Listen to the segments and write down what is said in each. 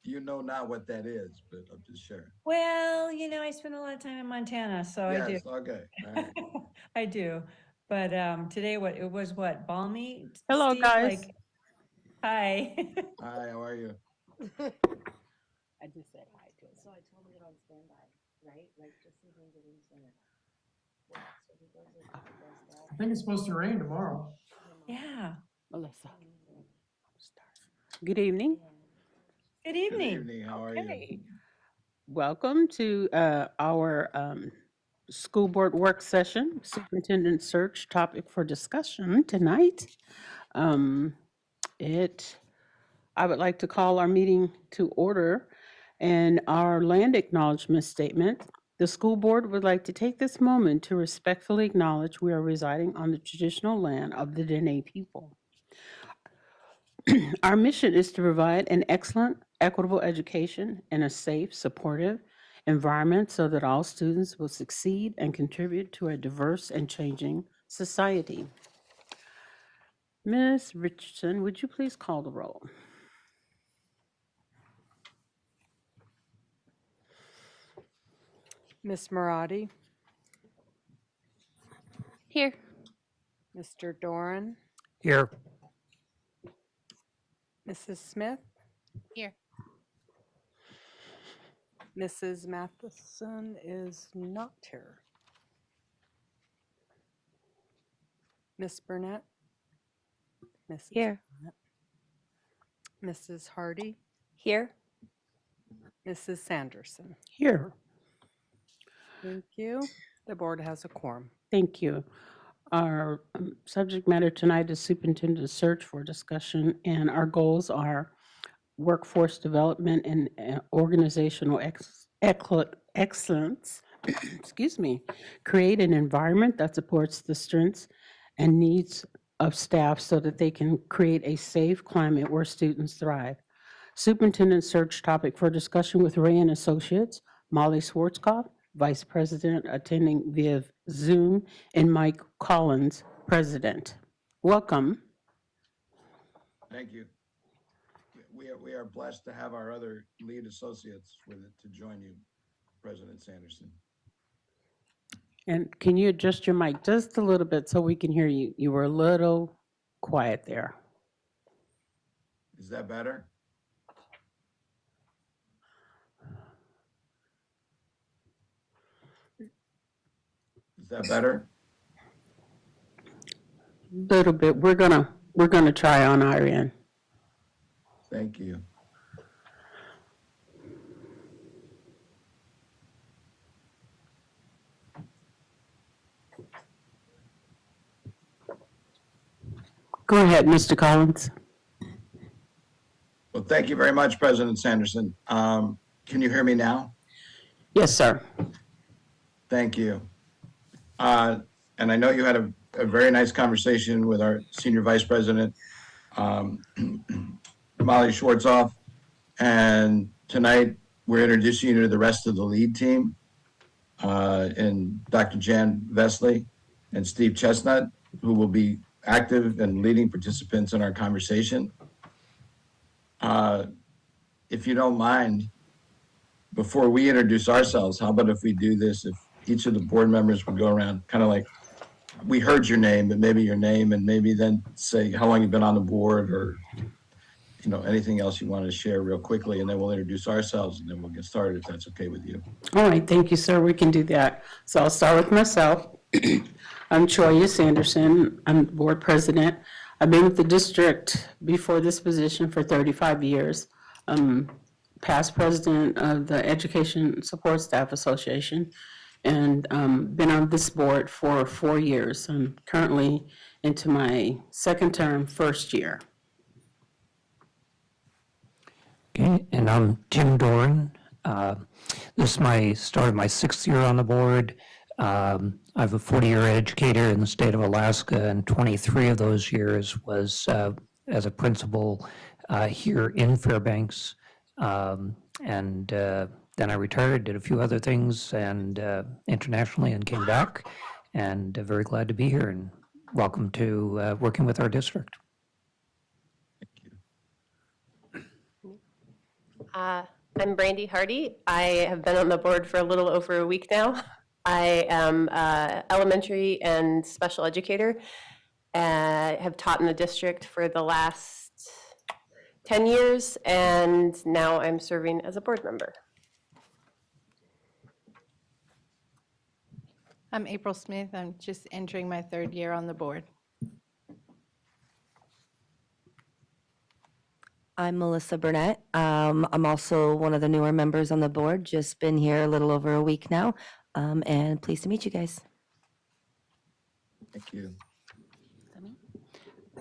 You know not what that is, but I'm just sharing. Well, I spend a lot of time in Montana, so I do. Yes, okay, all right. I do. But today it was what, balmy, Hello, Steve? guys. Like, hi. Hi, how are you? I just said hi to him. So I told him to get on standby, right? Like just in case it didn't send it. Yeah, so he goes to the best I think it's supposed to rain tomorrow. Yeah. Melissa. Good evening. Good Good evening. evening, how are you? Okay. Welcome to our school board work session, superintendent search topic for discussion tonight. Um, it, I would like to call our meeting to order and our land acknowledgement statement. The school board would like to take this moment to respectfully acknowledge we are residing on the traditional land of the Dene people. Our mission is to provide an excellent, equitable education in a safe, supportive environment so that all students will succeed and contribute to a diverse and changing society. Ms. Richardson, would you please call the roll? Miss Marati, Here. Mr. Doran, Here. Mrs. Smith, Here. Mrs. Matheson is not here. Miss Burnett, Mrs. Here. Burnett, Mrs. Hardy, Here. Mrs. Sanderson. Here. Thank you. The board has a quorum. Thank you. Our subject matter tonight is superintendent search for discussion, and our goals are workforce development and organizational excellence. Excuse me. Create an environment that supports the strengths and needs of staff so that they can create a safe climate where students thrive. Superintendent search topic for discussion with Ray and Associates, Molly Schwarzkopf, Vice President, attending via Zoom, and Mike Collins, President. Welcome. Thank you. We are blessed to have our other lead associates with it to join you, President Sanderson. And can you adjust your mic just a little bit so we can hear you? You were a little quiet there. Is that better? Is that better? Little bit. We're gonna try on our end. Thank you. Go ahead, Mr. Collins. Well, thank you very much, President Sanderson. Can you hear me now? Yes, sir. Thank you. And I know you had a very nice conversation with our Senior Vice President, Molly Schwartzoff. And tonight, we're introducing you to the rest of the lead team, and Dr. Jan Vesley and Steve Chestnut, who will be active and leading participants in our conversation. If you don't mind, before we introduce ourselves, how about if we do this, if each of the board members would go around, kind of like, we heard your name, but maybe your name, and maybe then say how long you've been on the board, or anything else you want to share real quickly, and then we'll introduce ourselves, and then we'll get started, if that's okay with you. All right, thank you, sir. We can do that. So I'll start with myself. I'm Troya Sanderson. I'm the board president. I've been with the district before this position for 35 years. Past president of the Education Support Staff Association, and been on this board for 4 years. I'm currently into my second term, first year. Okay, and I'm Tim Doran. This is my start of my 6th year on the board. I'm a 40-year educator in the state of Alaska, and 23 of those years was as a principal here in Fairbanks. And then I retired, did a few other things and internationally, and came back. And very glad to be here, and welcome to working with our district. Thank you. I'm Brandy Hardy. I have been on the board for a little over a week now. I am elementary and special educator. Have taught in the district for the last 10 years, and now I'm serving as a board member. I'm April Smith. I'm just entering my 3rd year on the board. I'm Melissa Burnett. I'm also one of the newer members on the board, just been here a little over a week now, and pleased to meet you guys. Thank you.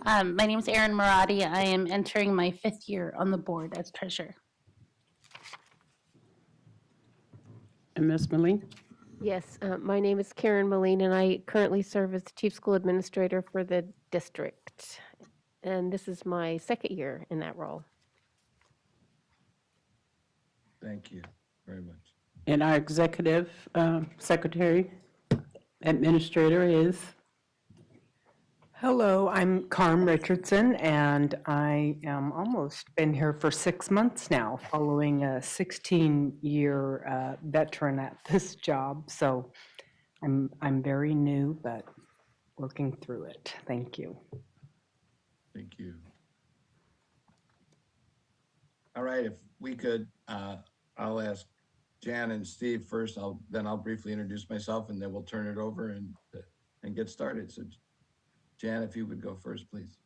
My name is Erin Maradi. I am entering my 5th year on the board as treasurer. And Ms. Moline? Yes, my name is Karen Moline, and I currently serve as the Chief School Administrator for the district. And this is my 2nd year in that role. Thank you very much. And our executive secretary, administrator is? Hello, I'm Carm Richardson, and I am almost been here for 6 months now, following a 16-year veteran at this job. So I'm very new, but working through it. Thank you. Thank you. All right, if we could, I'll ask Jan and Steve first. Then I'll briefly introduce myself, and then we'll turn it over and get started. So Jan, if you would go first, please.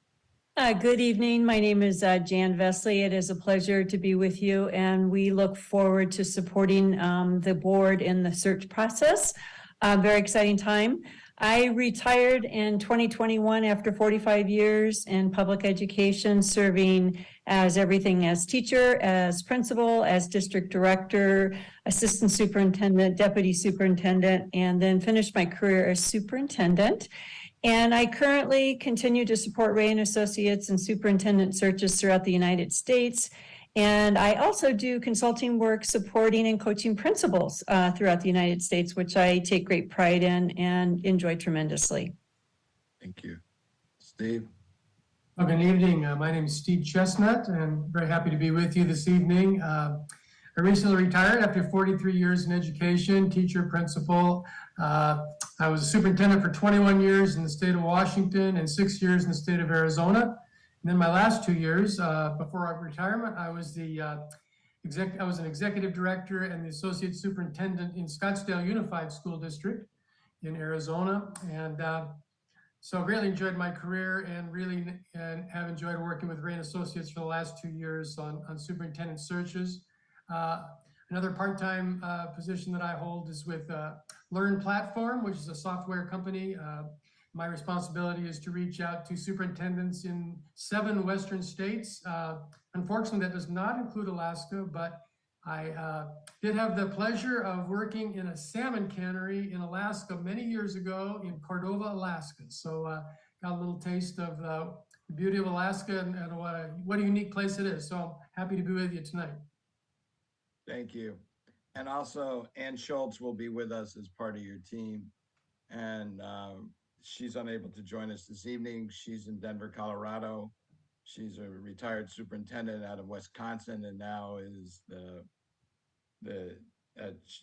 Good evening. My name is Jan Vesley. It is a pleasure to be with you, and we look forward to supporting the board in the search process. Very exciting time. I retired in 2021 after 45 years in public education, serving as everything as teacher, as principal, as district director, assistant superintendent, deputy superintendent, and then finished my career as superintendent. And I currently continue to support Ray and Associates and superintendent searches throughout the United States. And I also do consulting work supporting and coaching principals throughout the United States, which I take great pride in and enjoy tremendously. Thank you. Steve? Well, good evening. My name is Steve Chestnut, and very happy to be with you this evening. I recently retired after 43 years in education, teacher, principal. I was a superintendent for 21 years in the state of Washington and 6 years in the state of Arizona. And then my last 2 years before our retirement, I was an executive director and the associate superintendent in Scottsdale Unified School District in Arizona. And so greatly enjoyed my career and have enjoyed working with Ray and Associates for the last 2 years on superintendent searches. Another part-time position that I hold is with Learn Platform, which is a software company. My responsibility is to reach out to superintendents in 7 Western states. Unfortunately, that does not include Alaska, but I did have the pleasure of working in a salmon cannery in Alaska many years ago in Cordova, Alaska. So got a little taste of the beauty of Alaska and what a unique place it is. So I'm happy to be with you tonight. Thank you. And also, Ann Schultz will be with us as part of your team. And she's unable to join us this evening. She's in Denver, Colorado. She's a retired superintendent out of Wisconsin and now is the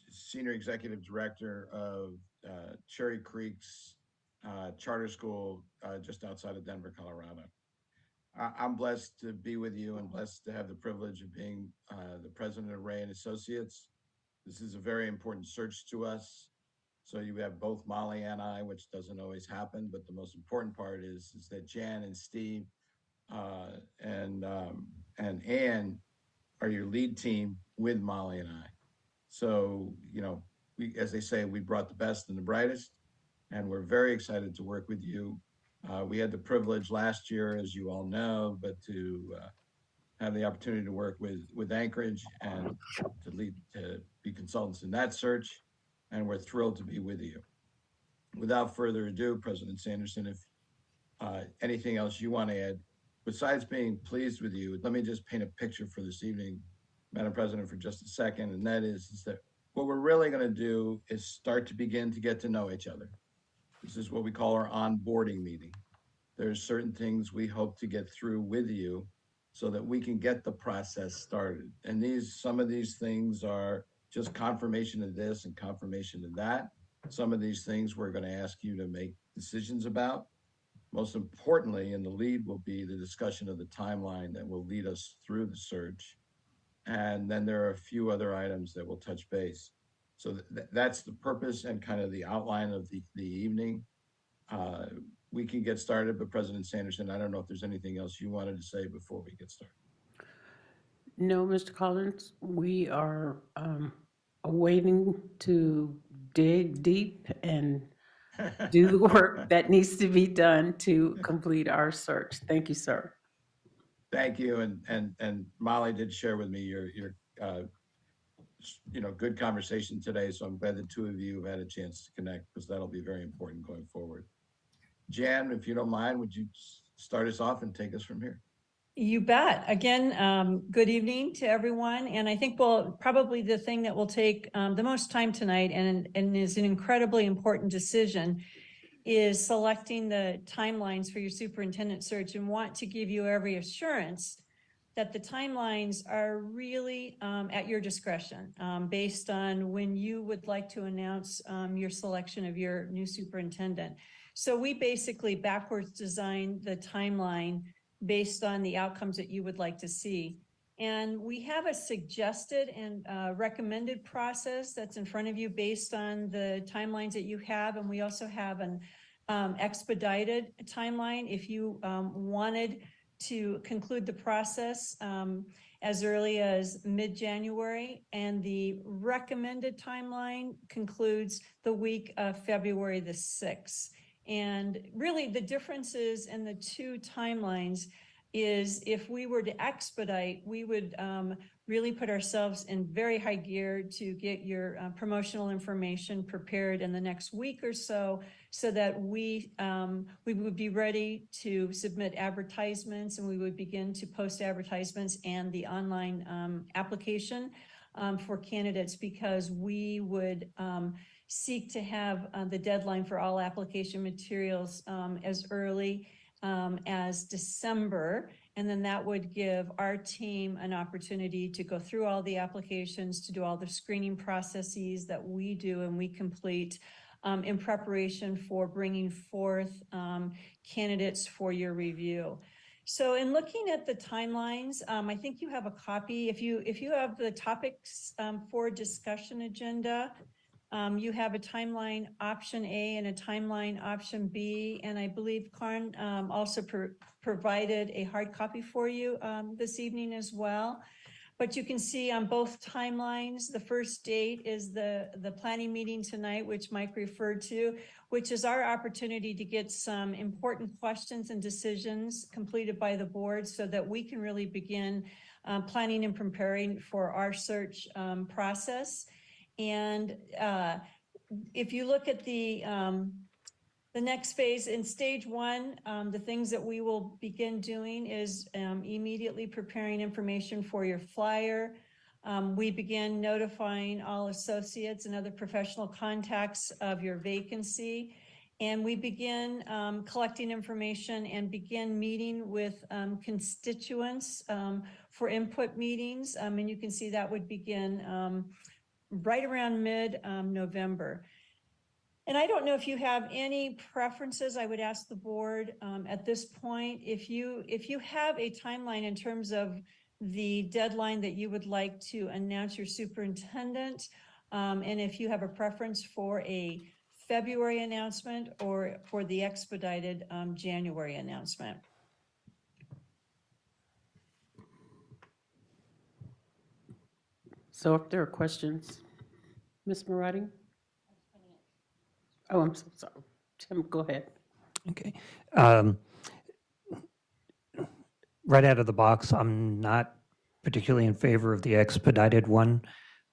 senior executive director of Cherry Creek's charter school just outside of Denver, Colorado. I'm blessed to be with you and blessed to have the privilege of being the president of Ray and Associates. This is a very important search to us. So you have both Molly and I, which doesn't always happen, but the most important part is that Jan and Steve and Ann are your lead team with Molly and I. So, you know, as they say, we brought the best and the brightest, and we're very excited to work with you. We had the privilege last year, as you all know, but to have the opportunity to work with Anchorage and to be consultants in that search, and we're thrilled to be with you. Without further ado, President Sanderson, if anything else you want to add, besides being pleased with you, let me just paint a picture for this evening, Madam President, for just a second, and that is that what we're really going to do is start to begin to get to know each other. This is what we call our onboarding meeting. There's certain things we hope to get through with you so that we can get the process started. And some of these things are just confirmation of this and confirmation of that. Some of these things we're going to ask you to make decisions about. Most importantly, and the lead will be the discussion of the timeline that will lead us through the search. And then there are a few other items that will touch base. So that's the purpose and kind of the outline of the evening. We can get started, but President Sanderson, I don't know if there's anything else you wanted to say before we get started. No, Mr. Collins, we are awaiting to dig deep and do the work that needs to be done to complete our search. Thank you, sir. Thank you. And Molly did share with me your good conversation today. So I'm glad the two of you have had a chance to connect, because that'll be very important going forward. Jan, if you don't mind, would you start us off and take us from here? You bet. Again, good evening to everyone. And I think probably the thing that will take the most time tonight and is an incredibly important decision is selecting the timelines for your superintendent search, and want to give you every assurance that the timelines are really at your discretion, based on when you would like to announce your selection of your new superintendent. So we basically backwards design the timeline based on the outcomes that you would like to see. And we have a suggested and recommended process that's in front of you based on the timelines that you have. And we also have an expedited timeline if you wanted to conclude the process as early as mid-January. And the recommended timeline concludes the week of February the 6th. And really the differences in the two timelines is if we were to expedite, we would really put ourselves in very high gear to get your promotional information prepared in the next week or so that we would be ready to submit advertisements, and we would begin to post advertisements and the online application for candidates, because we would seek to have the deadline for all application materials as early as December. And then that would give our team an opportunity to go through all the applications, to do all the screening processes that we do and we complete in preparation for bringing forth candidates for your review. So in looking at the timelines, I think you have a copy. If you have the topics for discussion agenda, you have a timeline option A and a timeline option B, and I believe Karn also provided a hard copy for you this evening as well. But you can see on both timelines, the first date is the planning meeting tonight, which Mike referred to, which is our opportunity to get some important questions and decisions completed by the board so that we can really begin planning and preparing for our search process. And if you look at the next phase in stage one, the things that we will begin doing is immediately preparing information for your flyer. We begin notifying all associates and other professional contacts of your vacancy. And we begin collecting information and begin meeting with constituents for input meetings. And you can see that would begin right around mid-November. And I don't know if you have any preferences. I would ask the board at this point, if you have a timeline in terms of the deadline that you would like to announce your superintendent, and if you have a preference for a February announcement or for the expedited January announcement. So if there are questions, Ms. Marotti? Oh, I'm so sorry. Tim, go ahead. Okay. Right out of the box, I'm not particularly in favor of the expedited one.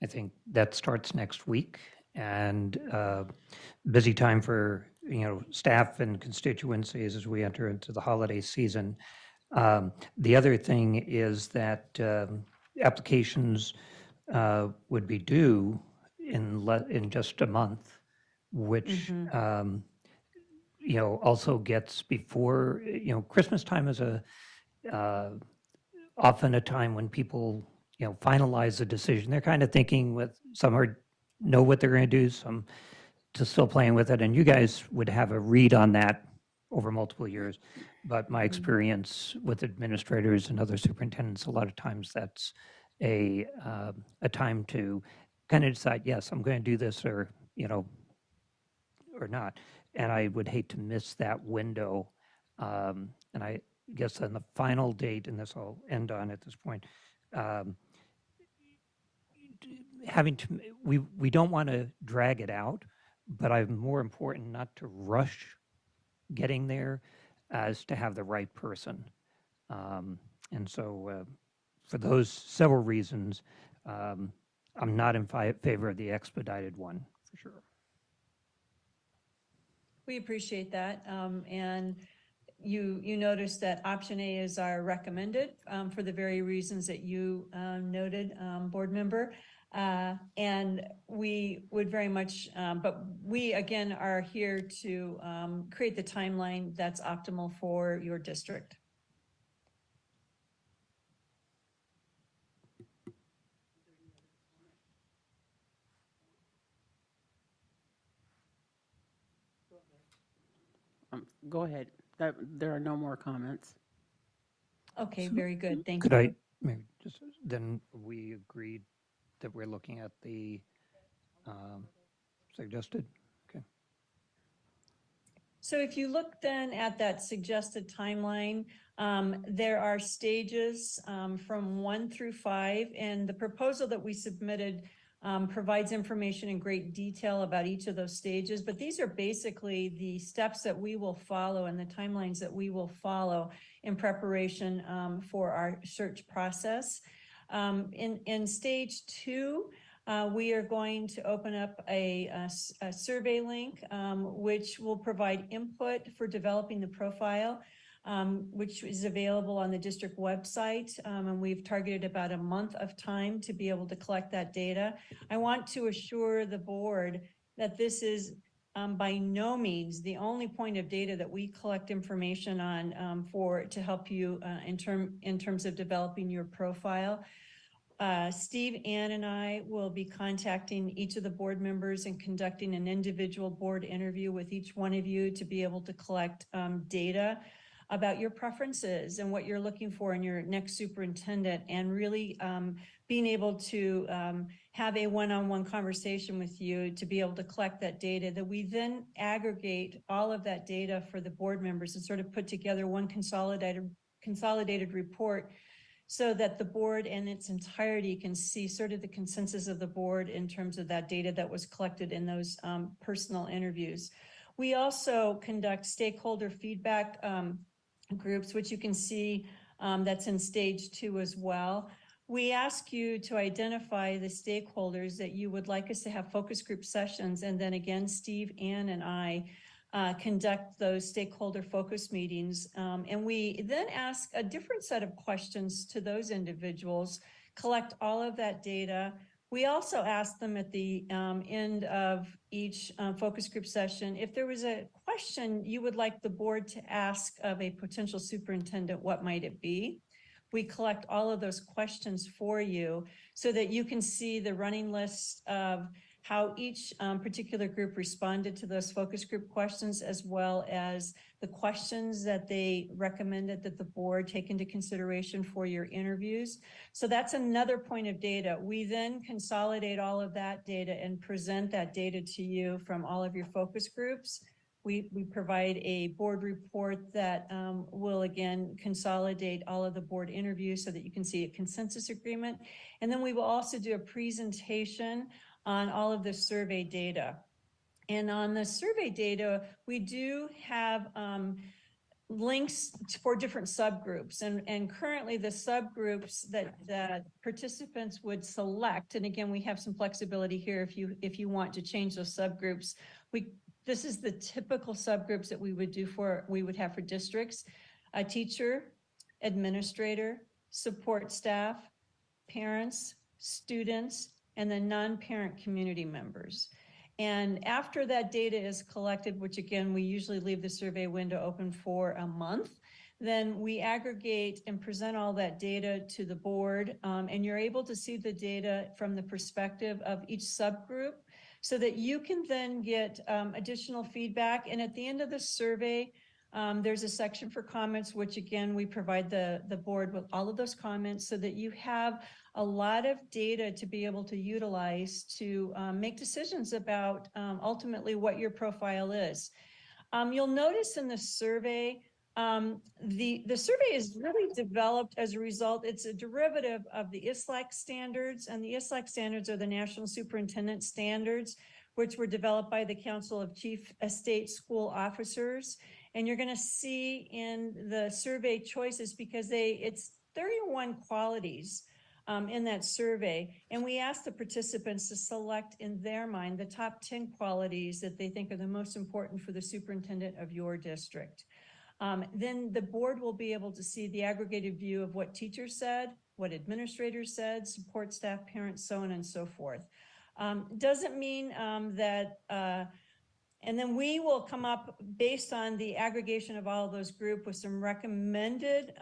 I think that starts next week, and busy time for staff and constituencies as we enter into the holiday season. The other thing is that applications would be due in just a month, which also gets before Christmas time is often a time when people, finalize a decision. They're kind of thinking with, some are know what they're going to do, some just still playing with it. And you guys would have a read on that over multiple years. But my experience with administrators and other superintendents, a lot of times that's a time to kind of decide, yes, I'm going to do this, or, or not. And I would hate to miss that window. And I guess on the final date, and this I'll end on at this point, we don't want to drag it out, but I'm more important not to rush getting there as to have the right person. And so for those several reasons, I'm not in favor of the expedited one, for sure. We appreciate that. And you noticed that option A is our recommended for the very reasons that you noted, board member. And we would very much, but we again are here to create the timeline that's optimal for your district. Go ahead. There are no more comments. Okay, very good. Thank Could you. I, maybe just, then we agreed that we're looking at the suggested? Okay. So if you look then at that suggested timeline, there are stages from 1 through 5, and the proposal that we submitted provides information in great detail about each of those stages, but these are basically the steps that we will follow and the timelines that we will follow in preparation for our search process. In stage 2, we are going to open up a survey link, which will provide input for developing the profile, which is available on the district website. And we've targeted about a month of time to be able to collect that data. I want to assure the board that this is by no means the only point of data that we collect information on to help you in terms of developing your profile. Steve, Ann, and I will be contacting each of the board members and conducting an individual board interview with each one of you to be able to collect data about your preferences and what you're looking for in your next superintendent, and really being able to have a one-on-one conversation with you to be able to collect that data, that we then aggregate all of that data for the board members and sort of put together one consolidated report, so that the board in its entirety can see sort of the consensus of the board in terms of that data that was collected in those personal interviews. We also conduct stakeholder feedback groups, which you can see that's in stage 2 as well. We ask you to identify the stakeholders that you would like us to have focus group sessions, and then again, Steve, Ann, and I conduct those stakeholder focus meetings. And we then ask a different set of questions to those individuals, collect all of that data. We also ask them at the end of each focus group session, if there was a question you would like the board to ask of a potential superintendent, what might it be? We collect all of those questions for you so that you can see the running list of how each particular group responded to those focus group questions, as well as the questions that they recommended that the board take into consideration for your interviews. So that's another point of data. We then consolidate all of that data and present that data to you from all of your focus groups. We provide a board report that will again consolidate all of the board interviews so that you can see a consensus agreement. And then we will also do a presentation on all of the survey data. And on the survey data, we do have links for different subgroups. And currently the subgroups that participants would select, and again, we have some flexibility here if you want to change those subgroups. This is the typical subgroups that we would have for districts: a teacher, administrator, support staff, parents, students, and the non-parent community members. And after that data is collected, which again, we usually leave the survey window open for a month, then we aggregate and present all that data to the board, and you're able to see the data from the perspective of each subgroup so that you can then get additional feedback. And at the end of the survey, there's a section for comments, which again, we provide the board with all of those comments so that you have a lot of data to be able to utilize to make decisions about ultimately what your profile is. You'll notice in the survey, the survey is really developed as a result. It's a derivative of the ISLAC standards, and the ISLAC standards are the National Superintendent Standards, which were developed by the Council of Chief State School Officers. And you're going to see in the survey choices because it's 31 qualities in that survey. And we asked the participants to select in their mind the top 10 qualities that they think are the most important for the superintendent of your district. Then the board will be able to see the aggregated view of what teachers said, what administrators said, support staff, parents, so on and so forth. Doesn't mean that, and then we will come up based on the aggregation of all of those groups with some recommended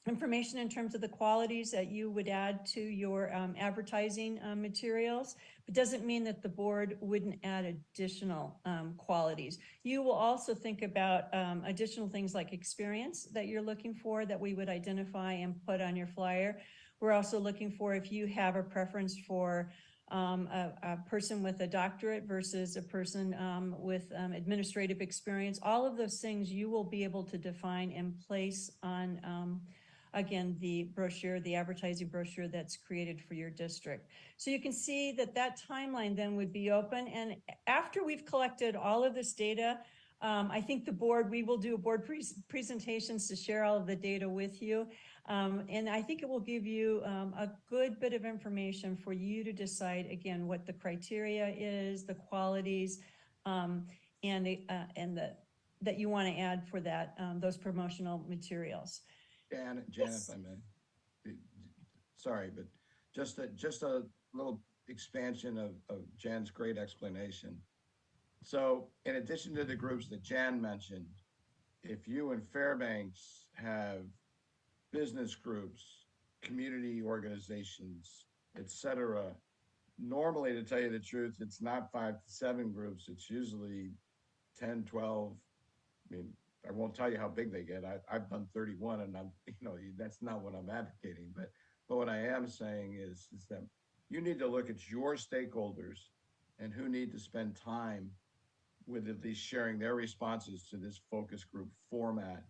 information in terms of the qualities that you would add to your advertising materials. It doesn't mean that the board wouldn't add additional qualities. You will also think about additional things like experience that you're looking for that we would identify and put on your flyer. We're also looking for if you have a preference for a person with a doctorate versus a person with administrative experience. All of those things you will be able to define and place on again, the brochure, the advertising brochure that's created for your district. So you can see that that timeline then would be open. And after we've collected all of this data, I think the board, we will do board presentations to share all of the data with you. And I think it will give you a good bit of information for you to decide, again, what the criteria is, the qualities, and that you want to add for that, those promotional materials. Jan, Yes. if I may, sorry, but just a little expansion of Jan's great explanation. So in addition to the groups that Jan mentioned, if you in Fairbanks have business groups, community organizations, etc., normally, to tell you the truth, it's not 5 to 7 groups. It's usually 10, 12. I mean, I won't tell you how big they get. I've done 31, and I'm, that's not what I'm advocating. But what I am saying is that you need to look at your stakeholders and who need to spend time with at least sharing their responses to this focus group format,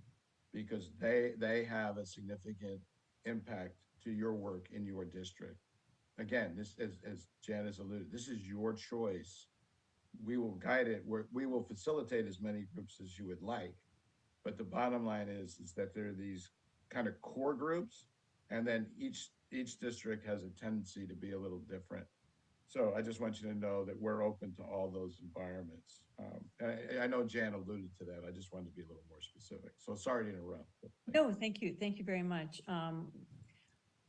because they have a significant impact to your work in your district. Again, this, as Jan has alluded, this is your choice. We will guide it. We will facilitate as many groups as you would like. But the bottom line is that there are these kind of core groups, and then each district has a tendency to be a little different. So I just want you to know that we're open to all those environments. I know Jan alluded to that. I just wanted to be a little more specific. So sorry to interrupt. No, thank you. Thank you very much.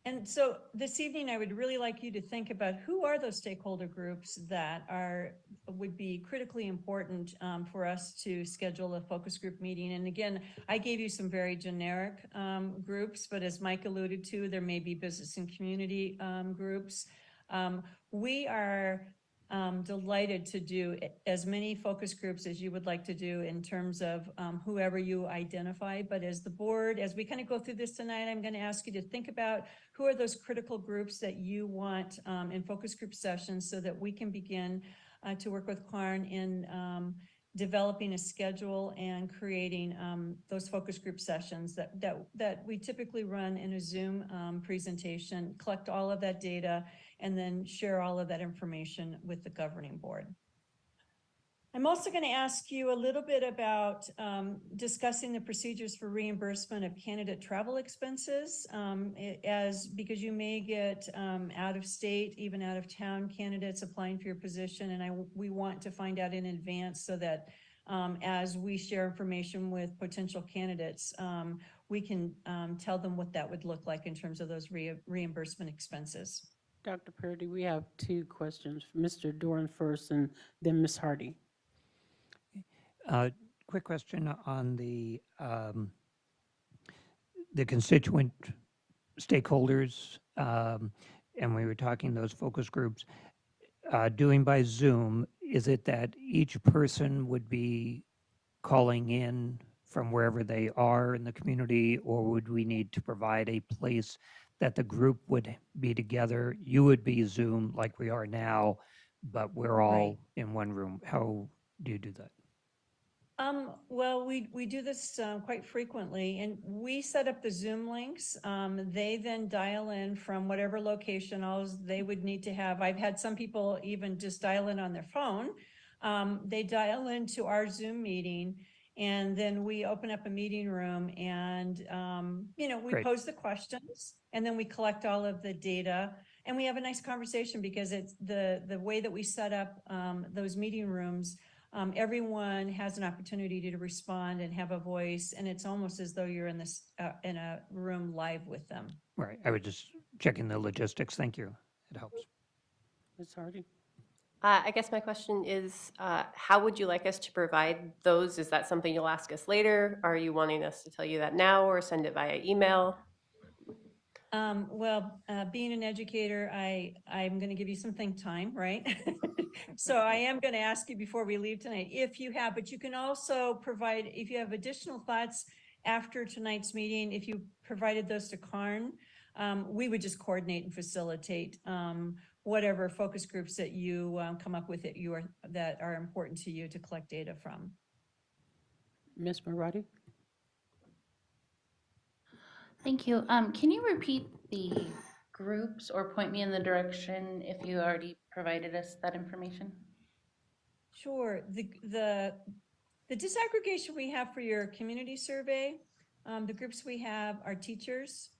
And so this evening, I would really like you to think about who are those stakeholder groups that would be critically important for us to schedule a focus group meeting. And again, I gave you some very generic groups, but as Mike alluded to, there may be business and community groups. We are delighted to do as many focus groups as you would like to do in terms of whoever you identify. But as the board, as we kind of go through this tonight, I'm going to ask you to think about who are those critical groups that you want in focus group sessions so that we can begin to work with Klarn in developing a schedule and creating those focus group sessions that we typically run in a Zoom presentation, collect all of that data, and then share all of that information with the governing board. I'm also going to ask you a little bit about discussing the procedures for reimbursement of candidate travel expenses, because you may get out of state, even out of town candidates applying for your position, and we want to find out in advance so that as we share information with potential candidates, we can tell them what that would look like in terms of those reimbursement expenses. Dr. Purdy, we have 2 questions. Mr. Doran first and then Ms. Hardy. Quick question on the the constituent stakeholders, and we were talking those focus groups, doing by Zoom, is it that each person would be calling in from wherever they are in the community, or would we need to provide a place that the group would be together? You would be Zoom like we are now, but we're all Right. in one room. How do you do that? Well, we do this quite frequently, and we set up the Zoom links. They then dial in from whatever location else they would need to have. I've had some people even just dial in on their phone. They dial into our Zoom meeting, and then we open up a meeting room, and we Great. pose the questions, and then we collect all of the data, and we have a nice conversation because it's the way that we set up those meeting rooms. Everyone has an opportunity to respond and have a voice, and it's almost as though you're in in a room live with them. Right. I was just checking the logistics. Thank you. It helps. Ms. Hardy? I guess my question is, how would you like us to provide those? Is that something you'll ask us later? Are you wanting us to tell you that now or send it via email? Being an educator, I'm going to give you some think time, right? So I am going to ask you before we leave tonight, if you have, but you can also provide, if you have additional thoughts after tonight's meeting, if you provided those to Karn, we would just coordinate and facilitate whatever focus groups that you come up with that are important to you to collect data from. Ms. Marati? Thank you. Can you repeat the groups or point me in the direction if you already provided us that information? Sure. The disaggregation we have for your community survey, the groups we have are teachers,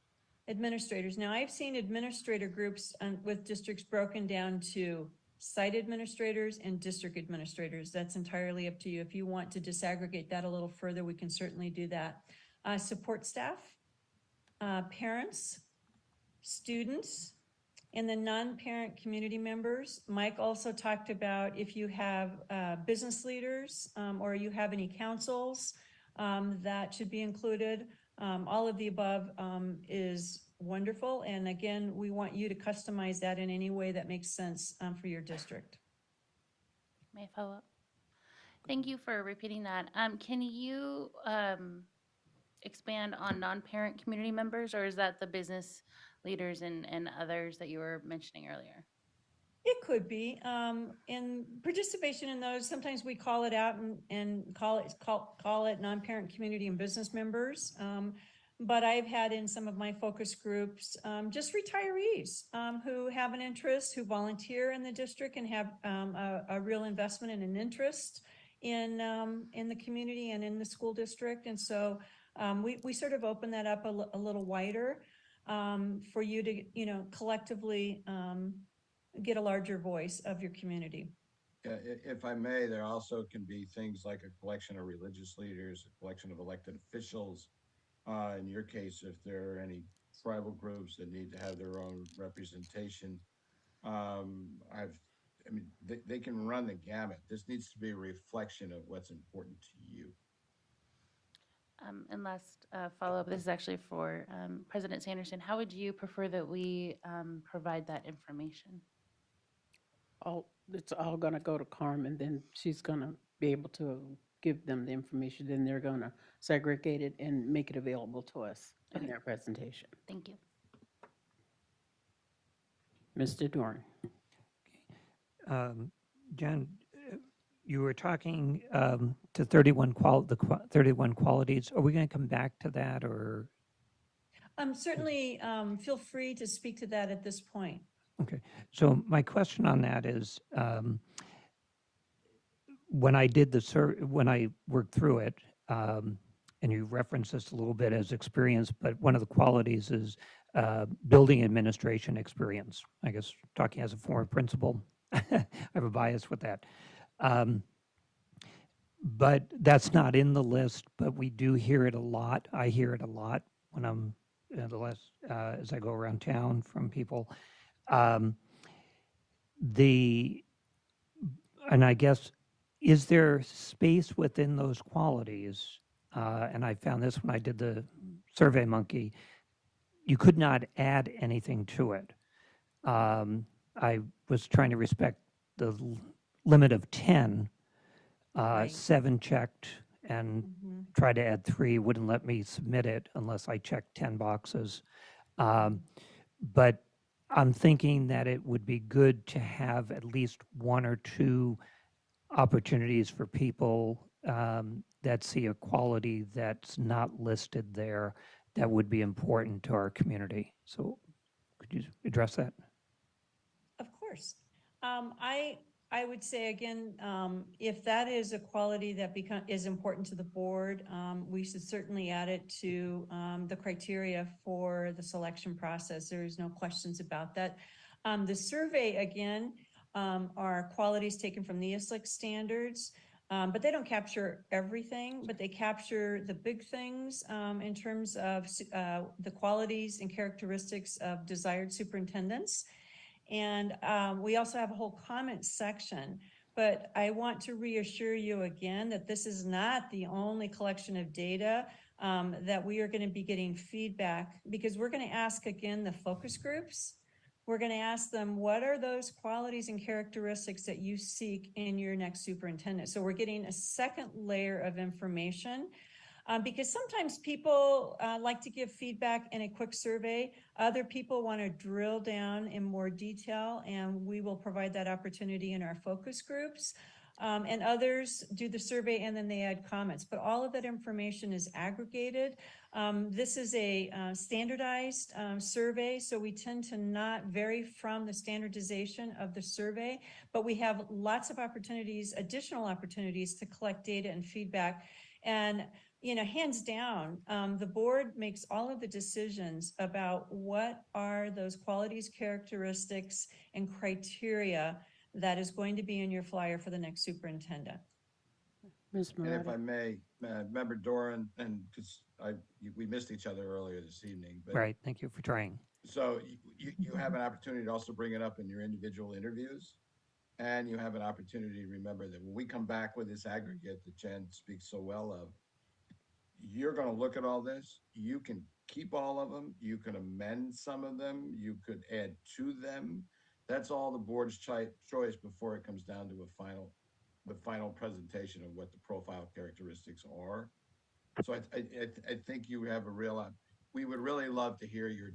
administrators. Now, I've seen administrator groups with districts broken down to site administrators and district administrators. That's entirely up to you. If you want to disaggregate that a little further, we can certainly do that. Support staff, parents, students, and the non-parent community members. Mike also talked about if you have business leaders or you have any councils that should be included. All of the above is wonderful. And again, we want you to customize that in any way that makes sense for your district. May I follow up? Thank you for repeating that. Can you expand on non-parent community members, or is that the business leaders and others that you were mentioning earlier? It could be. In participation in those, sometimes we call it out and call it non-parent community and business members. But I've had in some of my focus groups just retirees who have an interest, who volunteer in the district and have a real investment and an interest in the community and in the school district. And so we sort of open that up a little wider for you to, collectively get a larger voice of your community. Yeah, if I may, there also can be things like a collection of religious leaders, a collection of elected officials. In your case, if there are any tribal groups that need to have their own representation, they can run the gamut. This needs to be a reflection of what's important to you. And last follow-up, this is actually for President Sanderson. How would you prefer that we provide that information? It's all going to go to Carmen, then she's going to be able to give them the information, then they're going to segregate it and make it available to us in their presentation. Thank you. Mr. Doran? Jen, you were talking to 31 qualities. Are we going to come back to that, or? Certainly feel free to speak to that at this point. Okay, so my question on that is, when I did when I worked through it, and you referenced this a little bit as experience, but one of the qualities is building administration experience. I guess talking as a former principal, I have a bias with that. But that's not in the list, but we do hear it a lot. I hear it a lot when I'm as I go around town from people. And I guess, is there space within those qualities? And I found this when I did the SurveyMonkey, you could not add anything to it. I was trying to respect the limit of 10. Right. 7 checked and Mhm. tried to add 3, wouldn't let me submit it unless I checked 10 boxes. But I'm thinking that it would be good to have at least 1 or 2 opportunities for people that see a quality that's not listed there that would be important to our community. So could you address that? Of course. I would say again, if that is a quality that is important to the board, we should certainly add it to the criteria for the selection process. There is no questions about that. The survey, again, are qualities taken from the ISLIC standards, but they don't capture everything, but they capture the big things in terms of the qualities and characteristics of desired superintendents. And we also have a whole comment section, but I want to reassure you again that this is not the only collection of data that we are going to be getting feedback, because we're going to ask again the focus groups. We're going to ask them, what are those qualities and characteristics that you seek in your next superintendent? So we're getting a second layer of information. Because sometimes people like to give feedback in a quick survey. Other people want to drill down in more detail, and we will provide that opportunity in our focus groups. And others do the survey and then they add comments, but all of that information is aggregated. This is a standardized survey, so we tend to not vary from the standardization of the survey, but we have lots of opportunities, additional opportunities to collect data and feedback. And hands down, the board makes all of the decisions about what are those qualities, characteristics, and criteria that is going to be in your flyer for the next superintendent. Ms. And if I Marotta? may, Member Doran, and because we missed each other earlier this evening, but Right, thank you for trying. so you have an opportunity to also bring it up in your individual interviews. And you have an opportunity to remember that when we come back with this aggregate that Jen speaks so well of, you're going to look at all this. You can keep all of them. You can amend some of them. You could add to them. That's all the board's choice before it comes down to the final presentation of what the profile characteristics are. So I think you have a real, we would really love to hear your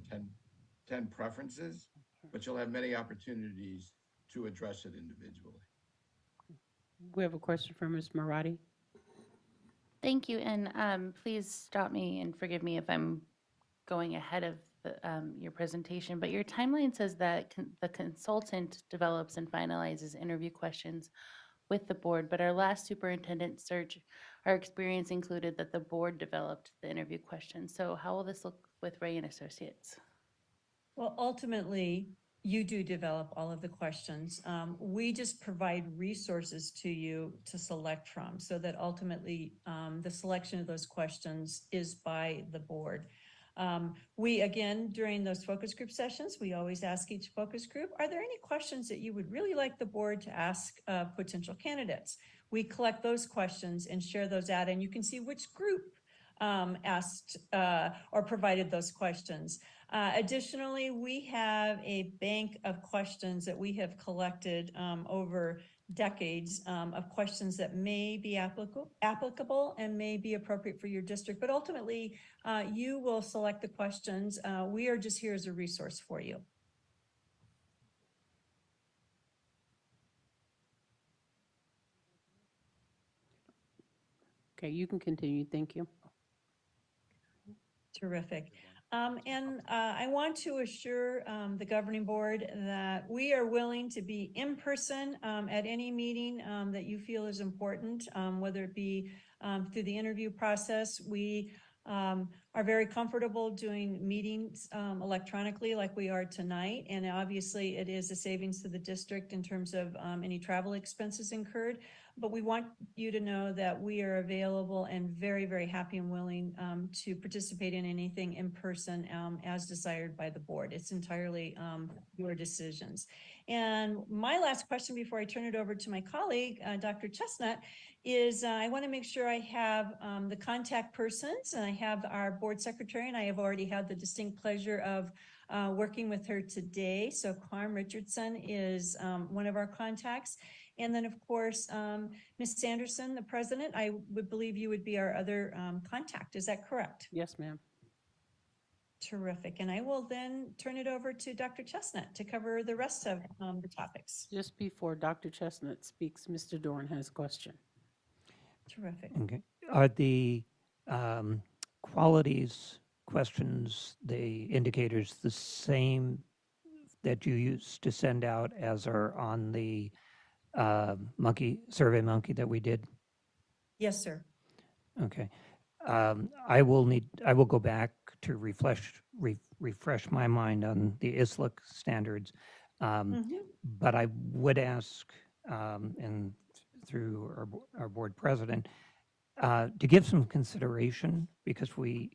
10 preferences, but you'll have many opportunities to address it individually. We have a question from Ms. Marotti. Thank you, and please stop me and forgive me if I'm going ahead of your presentation, but your timeline says that the consultant develops and finalizes interview questions with the board, but our last superintendent search, our experience included that the board developed the interview questions. So how will this look with Ray and Associates? Well, ultimately, you do develop all of the questions. We just provide resources to you to select from, so that ultimately the selection of those questions is by the board. We, again, during those focus group sessions, we always ask each focus group, are there any questions that you would really like the board to ask potential candidates? We collect those questions and share those out, and you can see which group asked or provided those questions. Additionally, we have a bank of questions that we have collected over decades of questions that may be applicable and may be appropriate for your district, but ultimately you will select the questions. We are just here as a resource for you. Okay, you can continue. Thank you. Terrific. And I want to assure the governing board that we are willing to be in person at any meeting that you feel is important, whether it be through the interview process. We are very comfortable doing meetings electronically like we are tonight. And obviously it is a savings to the district in terms of any travel expenses incurred. but we want you to know that we are available and very, very happy and willing to participate in anything in person as desired by the board. It's entirely your decisions. And my last question before I turn it over to my colleague, Dr. Chestnut, is I want to make sure I have the contact persons, and I have our board secretary, and I have already had the distinct pleasure of working with her today. So Carm Richardson is one of our contacts. And then, of course, Ms. Sanderson, the president, I would believe you would be our other contact. Is that correct? Yes, ma'am. Terrific. And I will then turn it over to Dr. Chestnut to cover the rest of the topics. Just before Dr. Chestnut speaks, Mr. Dorn has a question. Terrific. Okay. Are the qualities questions, the indicators, the same that you used to send out as are on the Survey Monkey that we did? Yes, sir. Okay. I will go back to refresh my mind on the ISLIC standards. But I would ask, and through our board president, to give some consideration, because we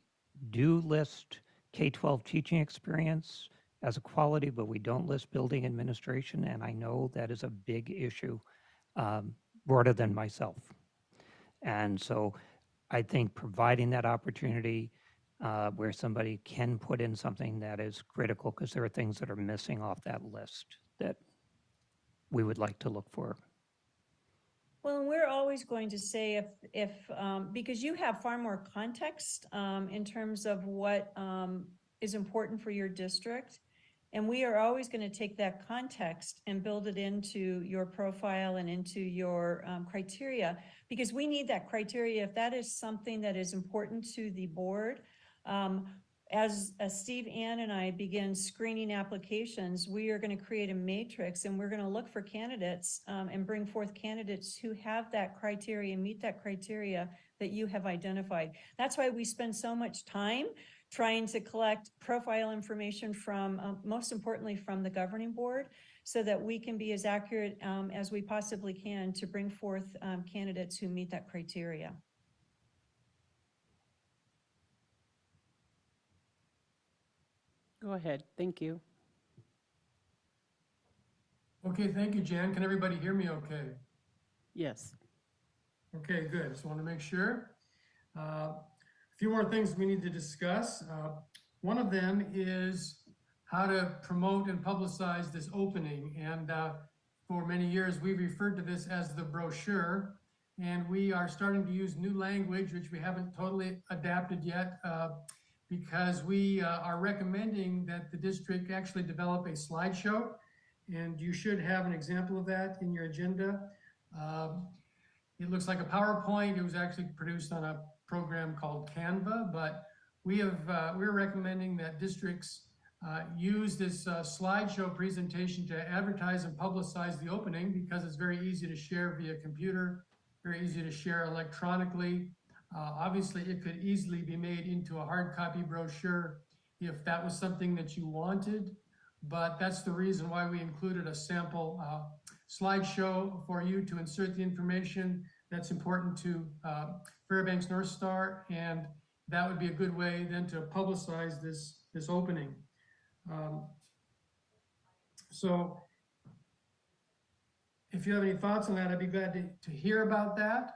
do list K-12 teaching experience as a quality, but we don't list building administration, and I know that is a big issue, broader than myself. And so I think providing that opportunity where somebody can put in something that is critical, because there are things that are missing off that list that we would like to look for. Well, we're always going to say if because you have far more context in terms of what is important for your district. And we are always going to take that context and build it into your profile and into your criteria, because we need that criteria. If that is something that is important to the board, as Steve, Ann, and I begin screening applications, we are going to create a matrix, and we're going to look for candidates and bring forth candidates who have that criteria and meet that criteria that you have identified. That's why we spend so much time trying to collect profile information from, most importantly, from the governing board, so that we can be as accurate as we possibly can to bring forth candidates who meet that criteria. Go ahead. Thank you. Okay, thank you, Jan. Can everybody hear me okay? Yes. Okay, good. Just want to make sure. A few more things we need to discuss. One of them is how to promote and publicize this opening. And for many years, we've referred to this as the brochure. And we are starting to use new language, which we haven't totally adapted yet, because we are recommending that the district actually develop a slideshow. And you should have an example of that in your agenda. It looks like a PowerPoint. It was actually produced on a program called Canva, but we're recommending that districts use this slideshow presentation to advertise and publicize the opening, because it's very easy to share via computer, very easy to share electronically. Obviously, it could easily be made into a hard copy brochure if that was something that you wanted, but that's the reason why we included a sample slideshow for you to insert the information that's important to Fairbanks North Star, and that would be a good way then to publicize this opening. So if you have any thoughts on that, I'd be glad to hear about that.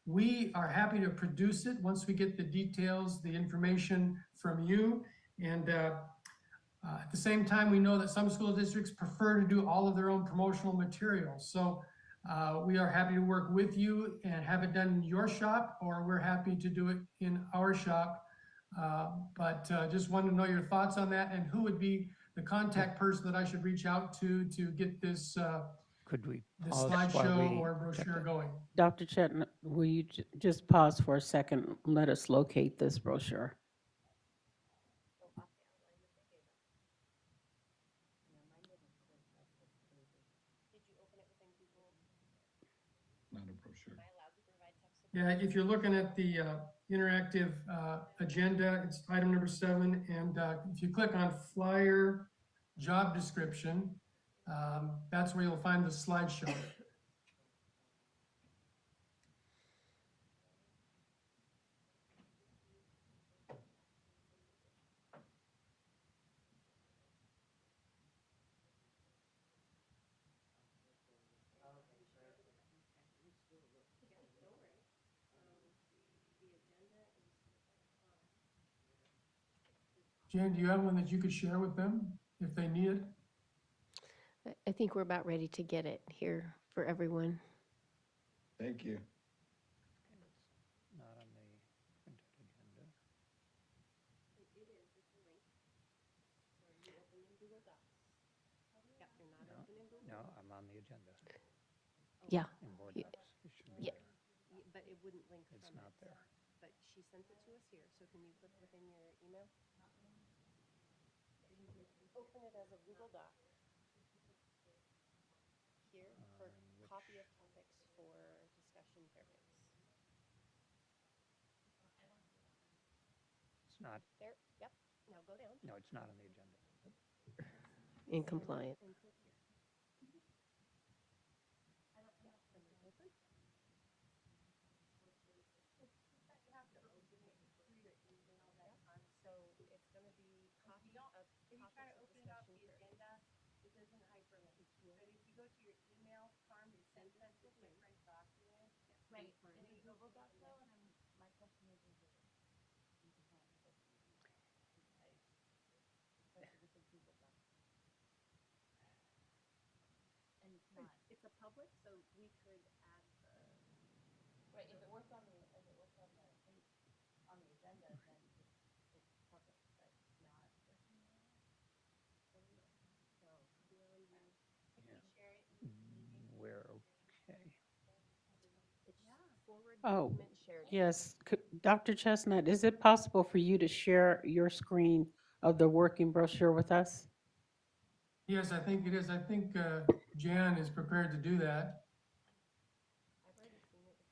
We are happy to produce it once we get the details, the information from you. And at the same time, we know that some school districts prefer to do all of their own promotional materials. So we are happy to work with you and have it done in your shop, or we're happy to do it in our shop. But just wanted to know your thoughts on that, and who would be the contact person that I should reach out to get this Could we this pause while slideshow we or check brochure that? going. Dr. Chetna, will you just pause for a second? Let us locate this brochure. Not a brochure. Yeah, if you're looking at the interactive agenda, it's item number 7. And if you click on flyer job description, that's where you'll find the slideshow. Jan, do you have one that you could share with them if they need it? I think we're about ready to get it here for everyone. Thank you. Not on the printed agenda. No, I'm on the agenda Yeah. in board You- docs. It should be Yeah. there. But it wouldn't link It's not there. But she sent it to us here, so can you look within your email? Open it as a Google Doc. Here, for copy of topics for discussion periods. It's not, There, yep, now go down. no, it's not on the agenda. In compliance. And click here. Yeah, and then open. So it's gonna be copy of topics of discussion period. It doesn't hyperlink. But if you go to your email, Carm, it sends us a different document. Right, in a Google Doc though, and my question is it? It's a Google Doc. And it's not. It's a public, so we could add the. Right, if it works on the agenda, then it's public, but not. We're okay. Forward Oh, document shared. Yes, Dr. Chestnut, is it possible for you to share your screen of the working brochure with us? Yes, I think it is. I think Jan is prepared to do that.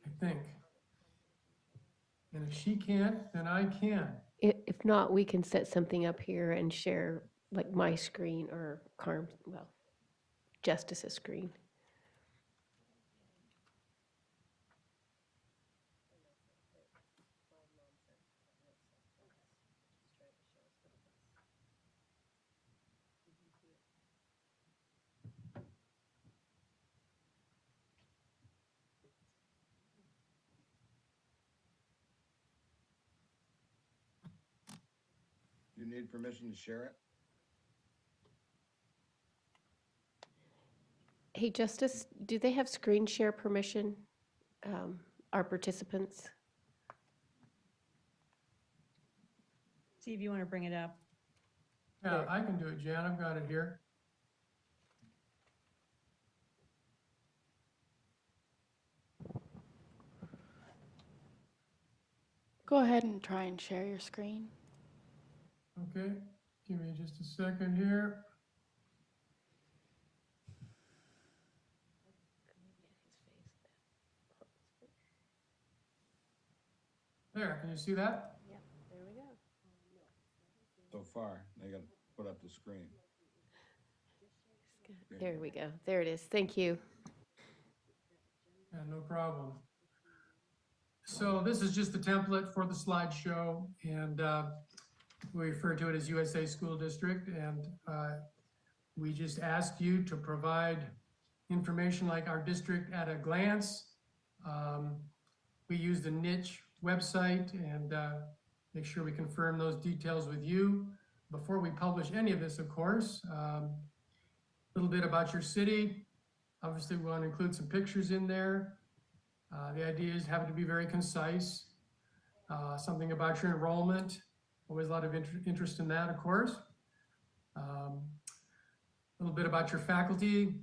I think. And if she can't, then I can. If not, we can set something up here and share like my screen or Carm, well, Justice's screen. You need permission to share it? Hey, Justice, do they have screen share permission, our participants? See if you want to bring it up. Yeah, I can do it, Jan. I've got it here. Go ahead and try and share your screen. Okay, give me just a second here. There, can you see that? There we go. So far, they gotta put up the screen. There we go. There it is. Thank you. Yeah, no problem. So this is just the template for the slideshow, and we refer to it as USA School District, and we just asked you to provide information like our district at a glance. We use the niche website and make sure we confirm those details with you. Before we publish any of this, of course, a little bit about your city. Obviously, we want to include some pictures in there. The idea is having to be very concise. Something about your enrollment, always a lot of interest in that, of course. A little bit about your faculty,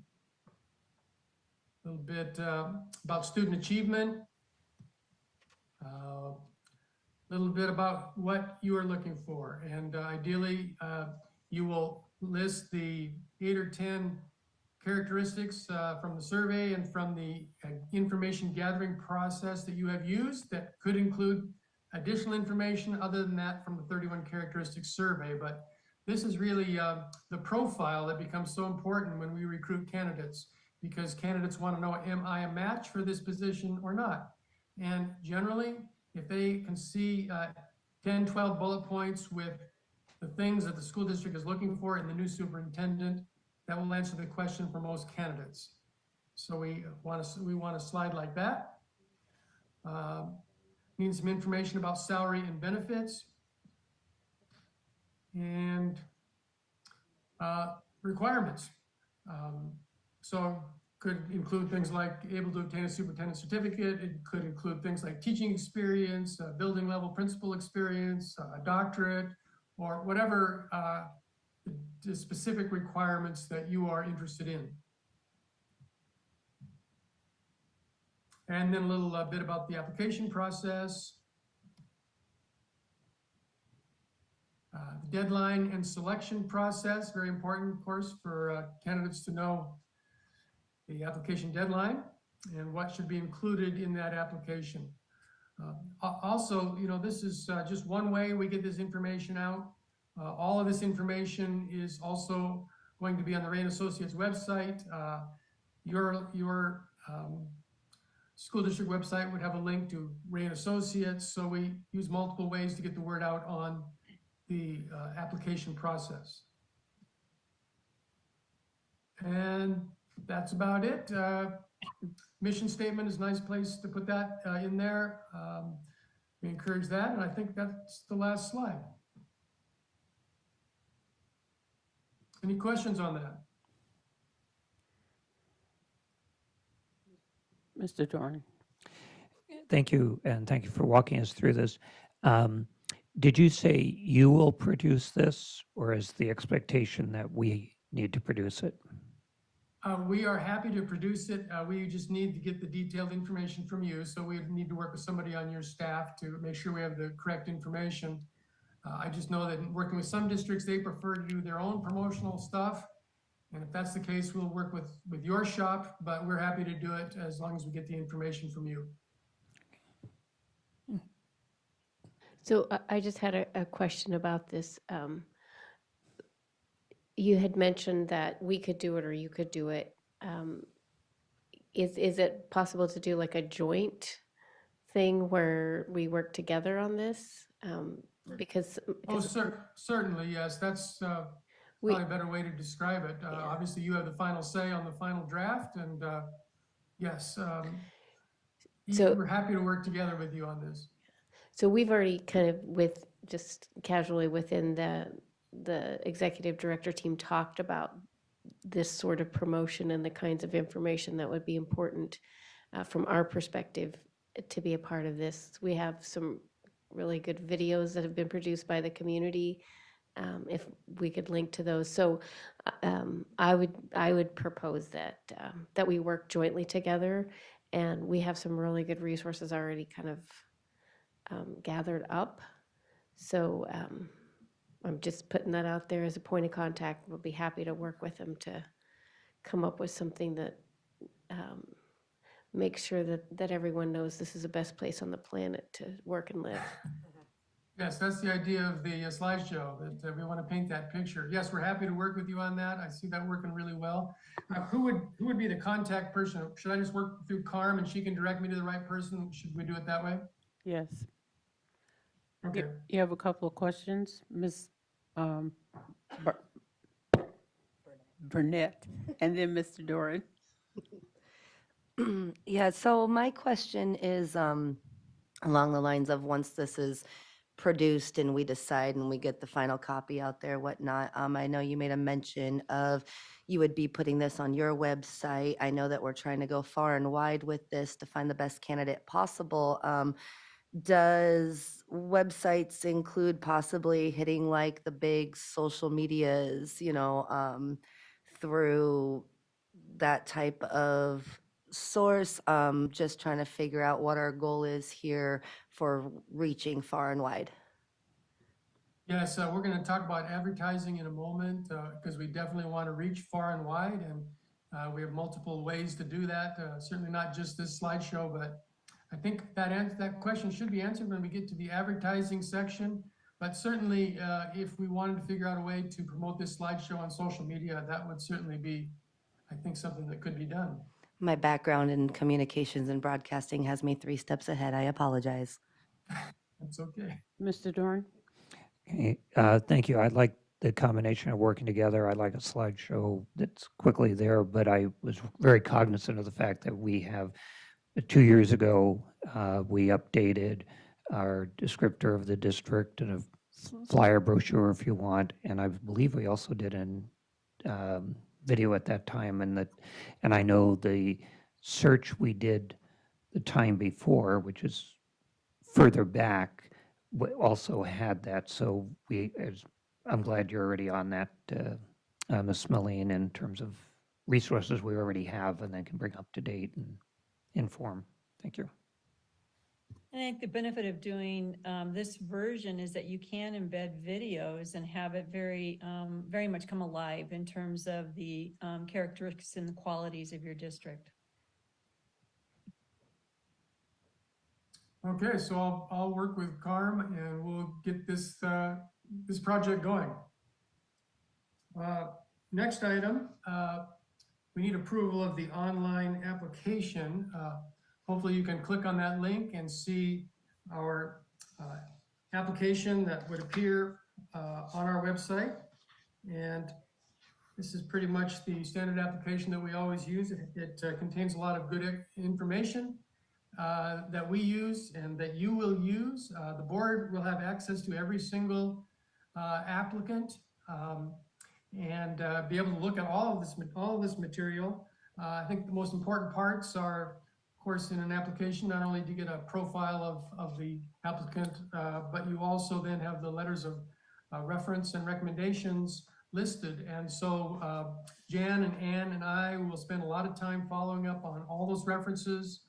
a little bit about student achievement, a little bit about what you are looking for. And ideally, you will list the 8 or 10 characteristics from the survey and from the information gathering process that you have used that could include additional information other than that from the 31 characteristics survey. But this is really the profile that becomes so important when we recruit candidates, because candidates want to know, am I a match for this position or not? And generally, if they can see 10, 12 bullet points with the things that the school district is looking for in the new superintendent, that will answer the question for most candidates. So we want a slide like that. Need some information about salary and benefits. And requirements. So could include things like able to obtain a superintendent certificate. It could include things like teaching experience, building level principal experience, a doctorate, or whatever the specific requirements that you are interested in. And then a little bit about the application process. The deadline and selection process, very important, of course, for candidates to know the application deadline and what should be included in that application. Also, you know, this is just one way we get this information out. All of this information is also going to be on the Ray & Associates website. Your school district website would have a link to Ray & Associates, so we use multiple ways to get the word out on the application process. And that's about it. Mission statement is a nice place to put that in there. We encourage that, and I think that's the last slide. Any questions on that? Mr. Doran. Thank you, and thank you for walking us through this. Did you say you will produce this, or is the expectation that we need to produce it? We are happy to produce it. We just need to get the detailed information from you. So we need to work with somebody on your staff to make sure we have the correct information. I just know that in working with some districts, they prefer to do their own promotional stuff. And if that's the case, we'll work with your shop, but we're happy to do it as long as we get the information from you. So I just had a question about this. You had mentioned that we could do it or you could do it. Is it possible to do like a joint thing where we work together on this? Because Oh, certainly, yes. That's probably a better way to describe it. Obviously, you have the final say on the final draft, and yes, we're happy to work together with you on this. So we've already kind of just casually within the executive director team talked about this sort of promotion and the kinds of information that would be important from our perspective to be a part of this. We have some really good videos that have been produced by the community. If we could link to those. So I would propose that we work jointly together, and we have some really good resources already kind of gathered up. So I'm just putting that out there as a point of contact. We'll be happy to work with them to come up with something that makes sure that everyone knows this is the best place on the planet to work and live. Yes, that's the idea of the slideshow, that we want to paint that picture. Yes, we're happy to work with you on that. I see that working really well. Who would be the contact person? Should I just work through Carm and she can direct me to the right person? Should we do it that way? Yes. Okay. You have a couple of questions, Ms. Burnett, and then Mr. Doran. Yeah, so my question is along the lines of once this is produced and we decide and we get the final copy out there, whatnot, I know you made a mention of you would be putting this on your website. I know that we're trying to go far and wide with this to find the best candidate possible. Does websites include possibly hitting like the big social medias, through that type of source? Just trying to figure out what our goal is here for reaching far and wide. Yes, we're going to talk about advertising in a moment because we definitely want to reach far and wide, and we have multiple ways to do that. Certainly not just this slideshow, but I think that question should be answered when we get to the advertising section. But certainly, if we wanted to figure out a way to promote this slideshow on social media, that would certainly be, I think, something that could be done. My background in communications and broadcasting has me 3 steps ahead. I apologize. That's okay. Mr. Doran? Okay, thank you. I like the combination of working together. I like a slideshow that's quickly there, but I was very cognizant of the fact that we have 2 years ago, we updated our descriptor of the district and have flyer brochure if you want. And I believe we also did an video at that time, and I know the search we did the time before, which is further back, also had that. So I'm glad you're already on that, Ms. Smilleen, in terms of resources we already have and then can bring up to date and inform. Thank you. I think the benefit of doing this version is that you can embed videos and have it very, very much come alive in terms of the characteristics and the qualities of your district. Okay, so I'll work with Carm and we'll get this, this project going. Next item, we need approval of the online application. Hopefully you can click on that link and see our application that would appear on our website. And this is pretty much the standard application that we always use. It contains a lot of good information that we use and that you will use. The board will have access to every single applicant and be able to look at all of this material. I think the most important parts are, of course, in an application, not only do you get a profile of the applicant, but you also then have the letters of reference and recommendations listed. And so Jan and Ann and I will spend a lot of time following up on all those references,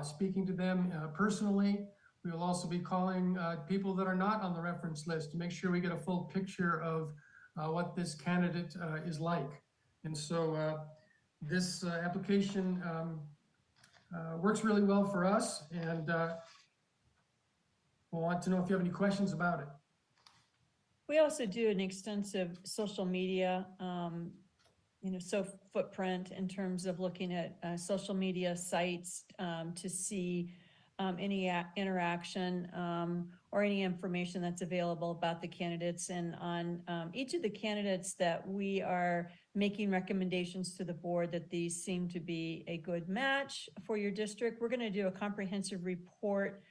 speaking to them personally. We will also be calling people that are not on the reference list to make sure we get a full picture of what this candidate is like. And so this application works really well for us, and we'll want to know if you have any questions about it. We also do an extensive social media, footprint in terms of looking at social media sites to see any interaction or any information that's available about the candidates. And on each of the candidates that we are making recommendations to the board that these seem to be a good match for your district, we're going to do a comprehensive report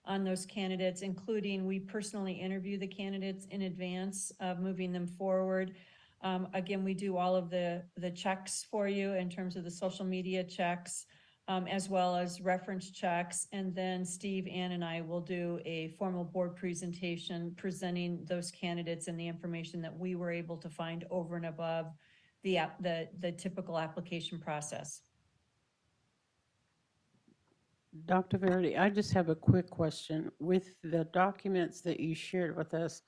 on those candidates, including we personally interview the candidates in advance of moving them forward. Again, we do all of the checks for you in terms of the social media checks, as well as reference checks. And then Steve, Ann, and I will do a formal board presentation presenting those candidates and the information that we were able to find over and above the typical application process. Dr. Verity, I just have a quick question. With the documents that you shared with us,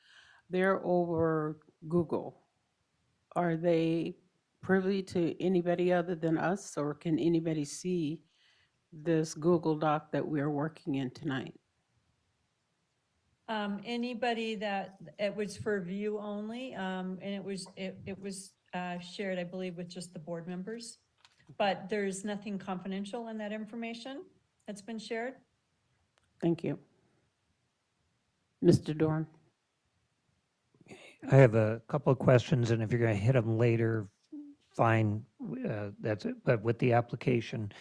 they're over Google. Are they privy to anybody other than us, or can anybody see this Google Doc that we're working in tonight? Anybody that, it was for view only, and it was shared, I believe, with just the board members. But there's nothing confidential in that information that's been shared. Thank you. Mr. Dorn. I have a couple of questions, and if you're going to hit them later, fine, that's it. But with the application,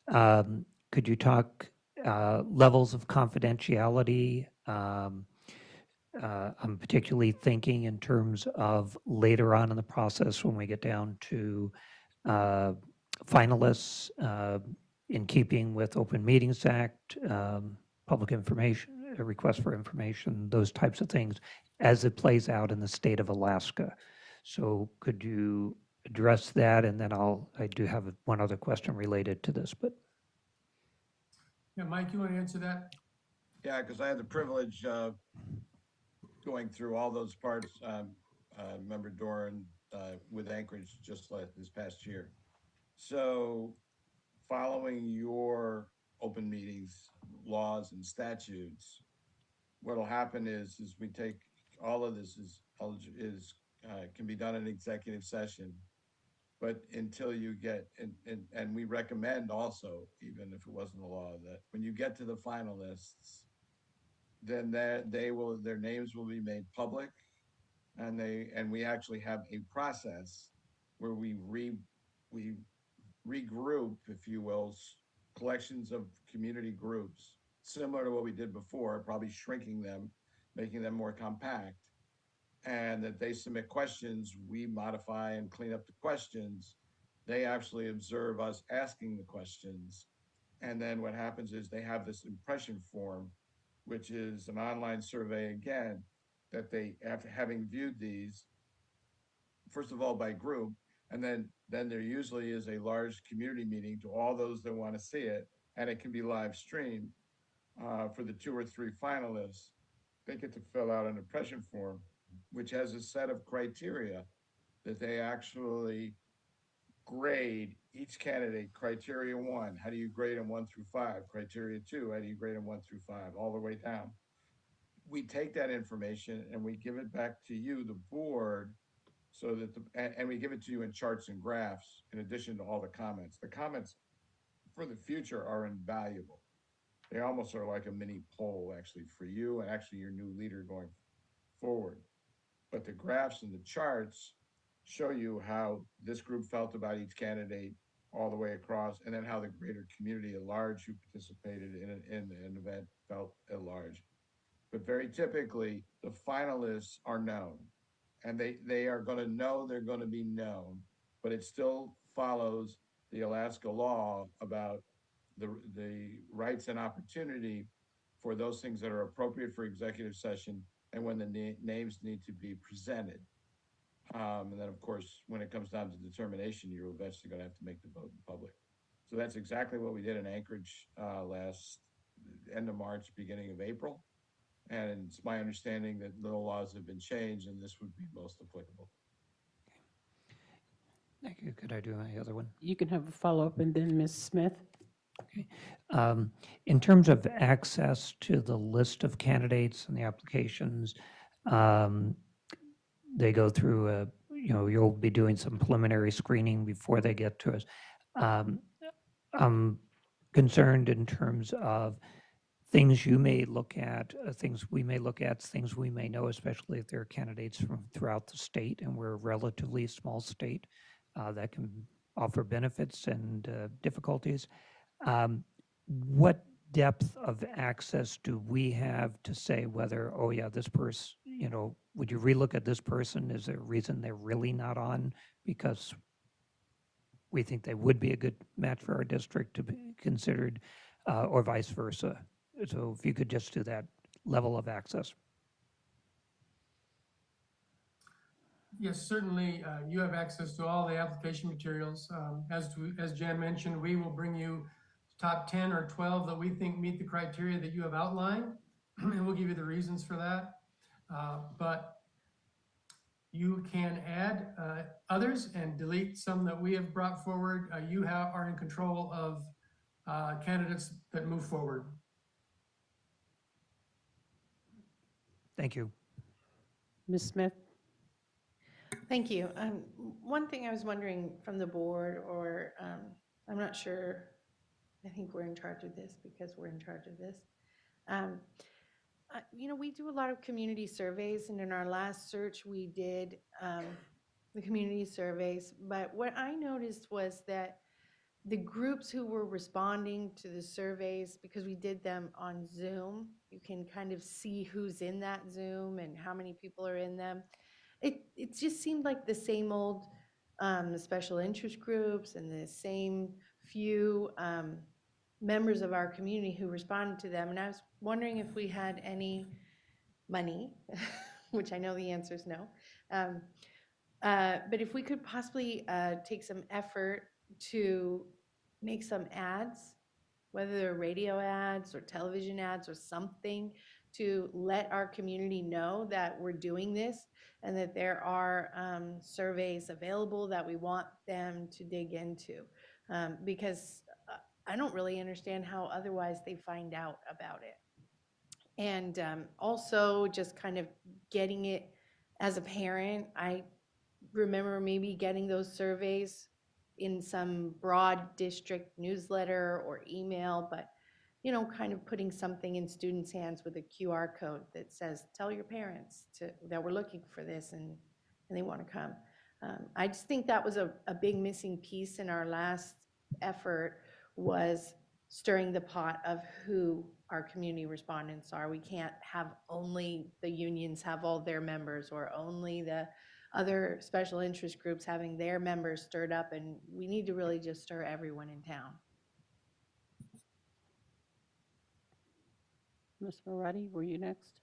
could you talk levels of confidentiality? I'm particularly thinking in terms of later on in the process when we get down to finalists, in keeping with Open Meetings Act, public information, a request for information, those types of things, as it plays out in the state of Alaska. So could you address that? And then I do have one other question related to this, but. Yeah, Mike, you want to answer that? Yeah, because I had the privilege of going through all those parts, Member Doran, with Anchorage just like this past year. So following your open meetings laws and statutes, what'll happen is we take all of this can be done in executive session, but until you get, and we recommend also, even if it wasn't a law, that when you get to the finalists, then their names will be made public, and we actually have a process where we regroup, if you will, collections of community groups, similar to what we did before, probably shrinking them, making them more compact, and that they submit questions, we modify and clean up the questions. They actually observe us asking the questions. And then what happens is they have this impression form, which is an online survey again, that they, after having viewed these, first of all by group, and then there usually is a large community meeting to all those that want to see it, and it can be live streamed for the 2 or 3 finalists. They get to fill out an impression form, which has a set of criteria that they actually grade each candidate. Criteria 1, how do you grade them 1 through 5? Criteria 2, how do you grade them 1 through 5, all the way down. We take that information and we give it back to you, the board, so that and we give it to you in charts and graphs in addition to all the comments. The comments for the future are invaluable. They almost are like a mini poll actually for you and actually your new leader going forward. But the graphs and the charts show you how this group felt about each candidate all the way across, and then how the greater community at large who participated in an event felt at large. But very typically, the finalists are known, and they are going to know they're going to be known, but it still follows the Alaska law about the rights and opportunity for those things that are appropriate for executive session and when the names need to be presented. And then, of course, when it comes down to determination, you're eventually going to have to make the vote in public. So that's exactly what we did in Anchorage last end of March, beginning of April. And it's my understanding that little laws have been changed, and this would be most applicable. Thank you. Could I do my other one? You can have a follow-up and then Ms. Smith. Okay. In terms of access to the list of candidates and the applications, they go through you'll be doing some preliminary screening before they get to us. I'm concerned in terms of things you may look at, things we may look at, things we may know, especially if there are candidates from throughout the state, and we're a relatively small state that can offer benefits and difficulties. What depth of access do we have to say whether, oh yeah, this person, would you relook at this person? Is there a reason they're really not on because we think they would be a good match for our district to be considered, or vice versa? So if you could just do that level of access. Yes, certainly, you have access to all the application materials. As Jan mentioned, we will bring you top 10 or 12 that we think meet the criteria that you have outlined, and we'll give you the reasons for that. But you can add others and delete some that we have brought forward. You are in control of candidates that move forward. Thank you. Ms. Smith? Thank you. One thing I was wondering from the board, or I'm not sure, I think we're in charge of this because we're in charge of this. We do a lot of community surveys, and in our last search, we did the community surveys. But what I noticed was that the groups who were responding to the surveys, because we did them on Zoom, you can kind of see who's in that Zoom and how many people are in them. It just seemed like the same old special interest groups and the same few members of our community who responded to them. And I was wondering if we had any money, which I know the answer is no. But if we could possibly take some effort to make some ads, whether they're radio ads or television ads or something, to let our community know that we're doing this and that there are surveys available that we want them to dig into. Because I don't really understand how otherwise they find out about it. And also just kind of getting it as a parent, I remember maybe getting those surveys in some broad district newsletter or email, but kind of putting something in students' hands with a QR code that says, tell your parents that we're looking for this and they want to come. I just think that was a big missing piece in our last effort, was stirring the pot of who our community respondents are. We can't have only the unions have all their members, or only the other special interest groups having their members stirred up, and we need to really just stir everyone in town. Ms. Moretti, were you next?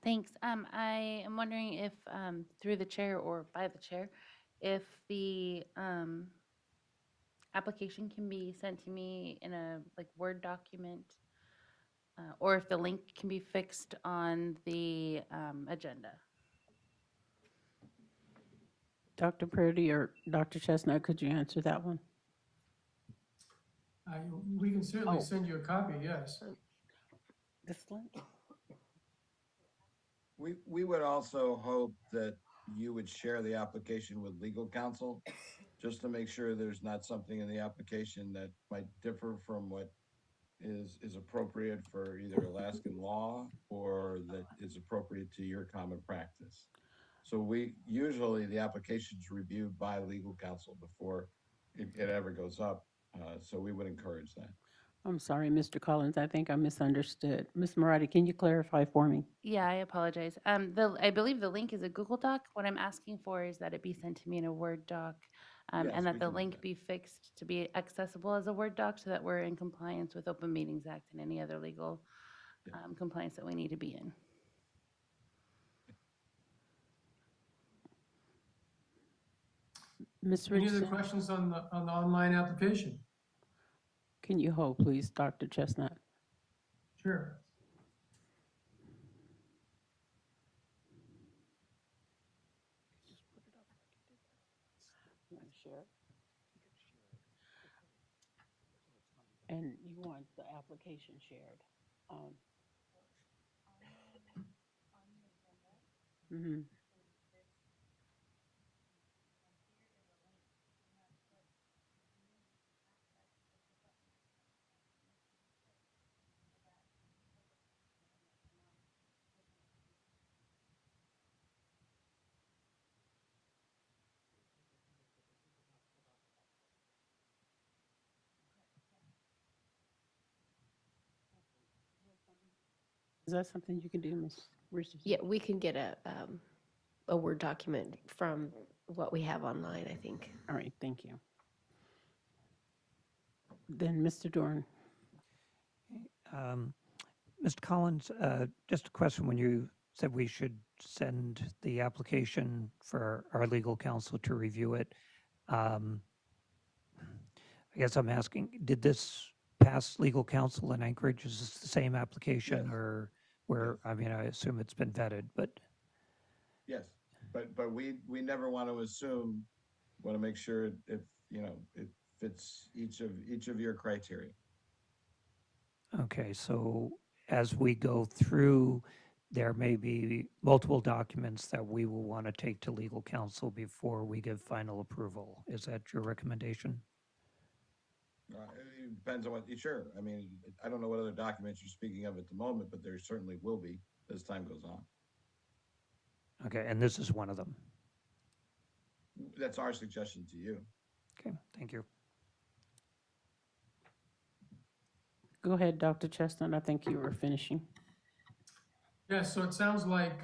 Thanks. I am wondering if, through the chair or by the chair, if the application can be sent to me in a like Word document, or if the link can be fixed on the agenda. Dr. Purdy or Dr. Chestnut, could you answer that one? We can certainly Oh. send you a copy, yes. This link? We would also hope that you would share the application with legal counsel, just to make sure there's not something in the application that might differ from what is appropriate for either Alaskan law or that is appropriate to your common practice. So usually the application's reviewed by legal counsel before it ever goes up. So we would encourage that. I'm sorry, Mr. Collins, I think I misunderstood. Ms. Moretti, can you clarify for me? Yeah, I apologize. I believe the link is a Google Doc. What I'm asking for is that it be sent to me in a Word doc, Yes, and that we the can do link that. be fixed to be accessible as a Word doc, so that we're in compliance with Open Meetings Act and any other legal Yeah. compliance that we need to be in. Ms. Any other Richardson, questions on the online application? can you hold, please, Dr. Chestnut? Sure. You want to share it? And you want the application shared? Mhm. Is that something you can do, Ms. Richardson? Yeah, we can get a Word document from what we have online, I think. All right, thank you. Then Mr. Dorn. Mr. Collins, just a question. When you said we should send the application for our legal counsel to review it, I guess I'm asking, did this pass legal counsel in Anchorage? Is this the same application Yes. or where, I mean, I assume it's been vetted, but Yes, but we never want to assume, want to make sure if, it fits each of your criteria. okay, so as we go through, there may be multiple documents that we will want to take to legal counsel before we give final approval. Is that your recommendation? It depends on sure. I mean, I don't know what other documents you're speaking of at the moment, but there certainly will be as time goes on. Okay, and this is one of them. That's our suggestion to you. Okay, thank you. Go ahead, Dr. Chestnut. I think you were finishing. Yes, so it sounds like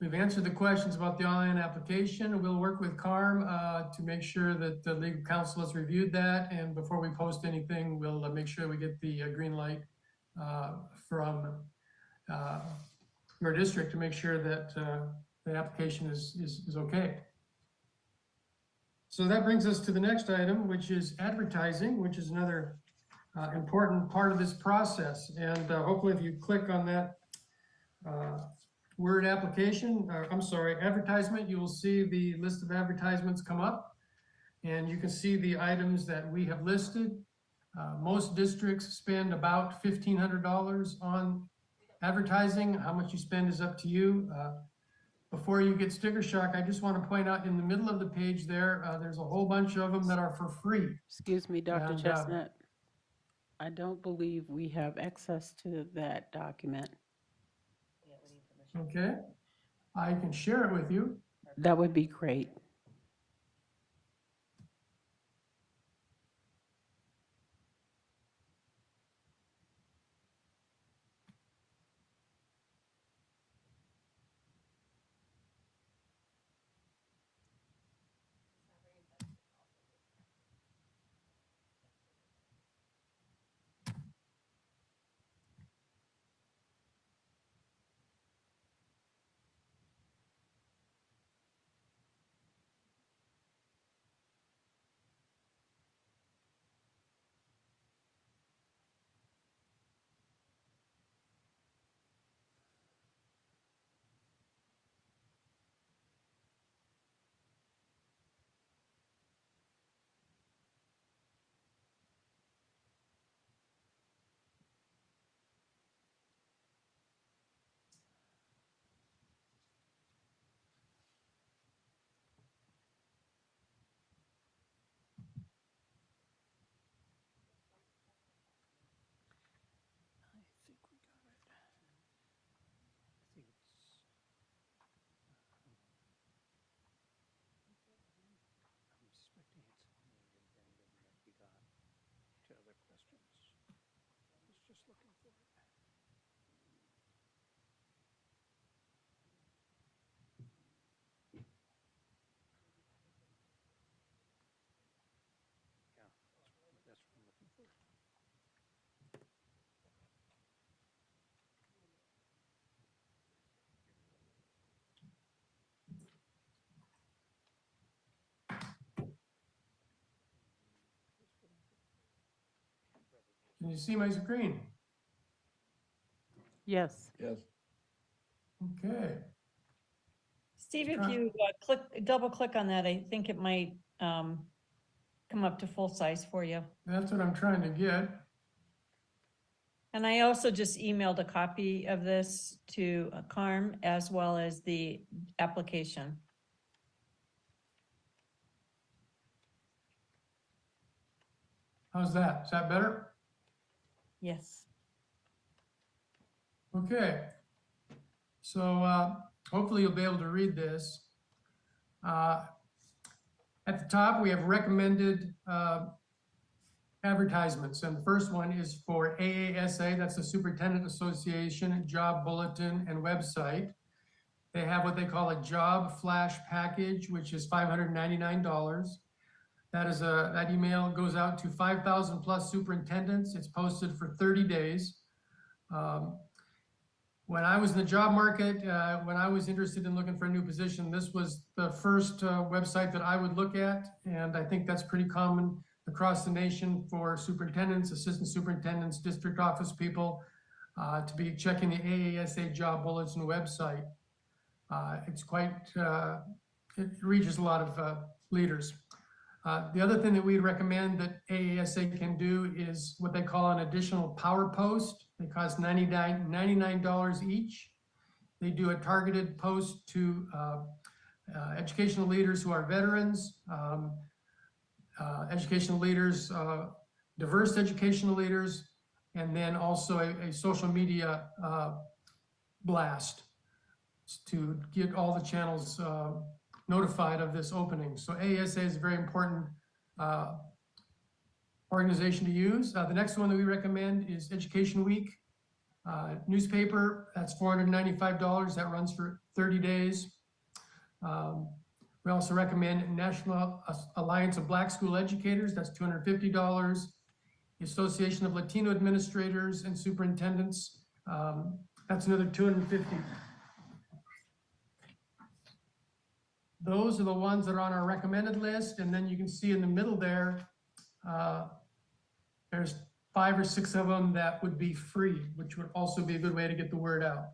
we've answered the questions about the online application. We'll work with CARM to make sure that the legal counsel has reviewed that. And before we post anything, we'll make sure we get the green light from your district to make sure that the application is okay. So that brings us to the next item, which is advertising, which is another important part of this process. And hopefully if you click on that word application, advertisement, you will see the list of advertisements come up. And you can see the items that we have listed. Most districts spend about $1,500 on advertising. How much you spend is up to you. Before you get sticker shock, I just want to point out in the middle of the page there's a whole bunch of them that are for free. Excuse me, Dr. And, Chestnut. I don't believe we have access to that document. Okay, I can share it with you. That would be great. Can you see my screen? Yes. Yes. Okay. Steve, if you double click on that, I think it might come up to full size for you. That's what I'm trying to get. And I also just emailed a copy of this to Carm as well as the application. How's that? Is that better? Yes. Okay. So hopefully you'll be able to read this. At the top, we have recommended advertisements, and the first one is for AASA, that's the Superintendent Association Job Bulletin and website. They have what they call a job flash package, which is $599. That email goes out to 5,000 plus superintendents. It's posted for 30 days. When I was in the job market, when I was interested in looking for a new position, this was the first website that I would look at. And I think that's pretty common across the nation for superintendents, assistant superintendents, district office people to be checking the AASA job bulletin website. It's quite, it reaches a lot of leaders. The other thing that we recommend that AASA can do is what they call an additional power post. They cost $99 each. They do a targeted post to educational leaders who are veterans, educational leaders, diverse educational leaders, and then also a social media blast to get all the channels notified of this opening. So AASA is a very important organization to use. The next one that we recommend is Education Week newspaper. That's $495. That runs for 30 days. We also recommend National Alliance of Black School Educators. That's $250. The Association of Latino Administrators and Superintendents. That's another $250. Those are the ones that are on our recommended list. And then you can see in the middle there, there's 5 or 6 of them that would be free, which would also be a good way to get the word out.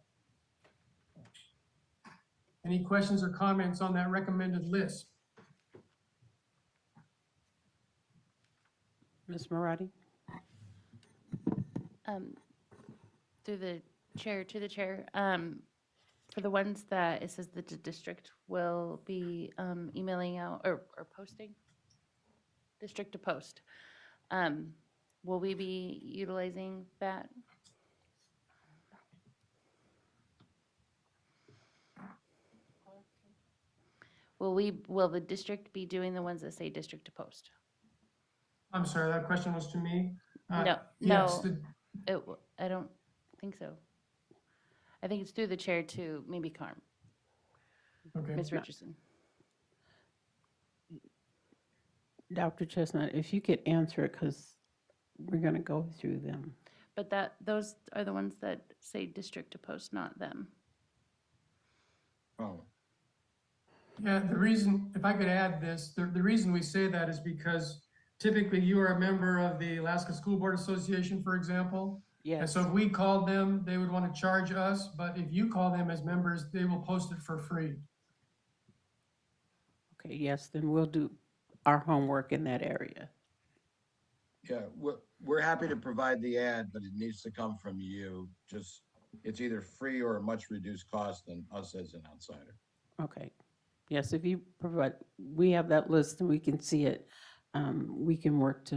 Any questions or comments on that recommended list? Ms. Marati? Through the chair, to the chair, for the ones that it says that the district will be emailing out or posting, district to post, will we be utilizing that? Will the district be doing the ones that say district to post? I'm sorry, that question was to me. No, Yes, no. I don't think so. I think it's through the chair to maybe Carm, okay. Ms. Richardson. Dr. Chestnut, if you could answer it, because we're going to go through them. But those are the ones that say district to post, not them. Oh, Yeah, the reason, if I could add this, the reason we say that is because typically you are a member of the Alaska School Board Association, for example. And Yes. so if we called them, they would want to charge us, but if you call them as members, they will post it for free. Okay, yes, then we'll do our homework in that area. yeah, we're happy to provide the ad, but it needs to come from you. Just, it's either free or a much reduced cost than us as an outsider. Okay. Yes, if you provide, we have that list and we can see it. We can work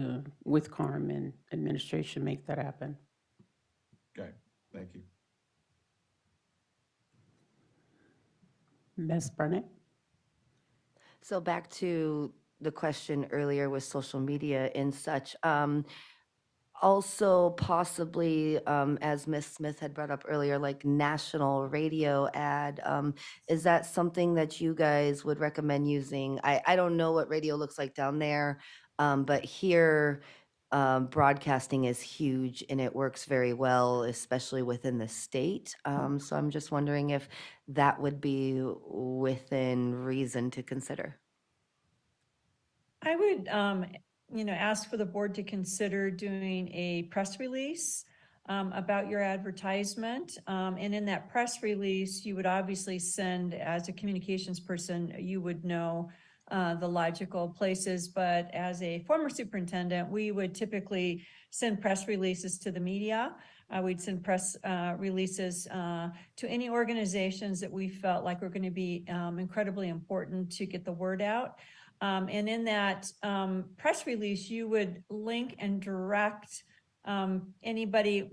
with Carm and administration, make that happen. Okay, thank you. Ms. Barnett? So back to the question earlier with social media and such. Also possibly, as Ms. Smith had brought up earlier, like national radio ad. Is that something that you guys would recommend using? I don't know what radio looks like down there, but here broadcasting is huge and it works very well, especially within the state. So I'm just wondering if that would be within reason to consider. I would ask for the board to consider doing a press release about your advertisement. And in that press release, you would obviously send, as a communications person, you would know the logical places, but as a former superintendent, we would typically send press releases to the media. We'd send press releases to any organizations that we felt like were going to be incredibly important to get the word out. And in that press release, you would link and direct anybody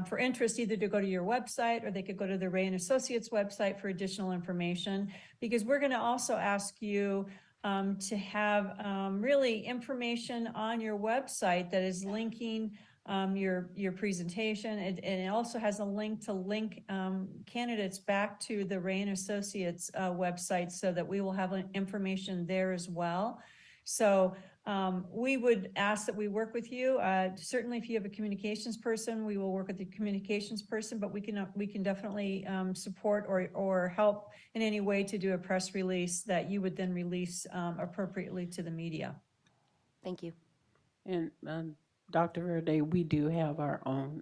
for interest either to go to your website, or they could go to the Ray and Associates website for additional information, because we're going to also ask you to have really information on your website that is linking your presentation. And it also has a link to link candidates back to the Ray and Associates website, so that we will have information there as well. So we would ask that we work with you. Certainly, if you have a communications person, we will work with the communications person, but we can definitely support or help in any way to do a press release that you would then release appropriately to the media. Thank you. And Dr. Verde, we do have our own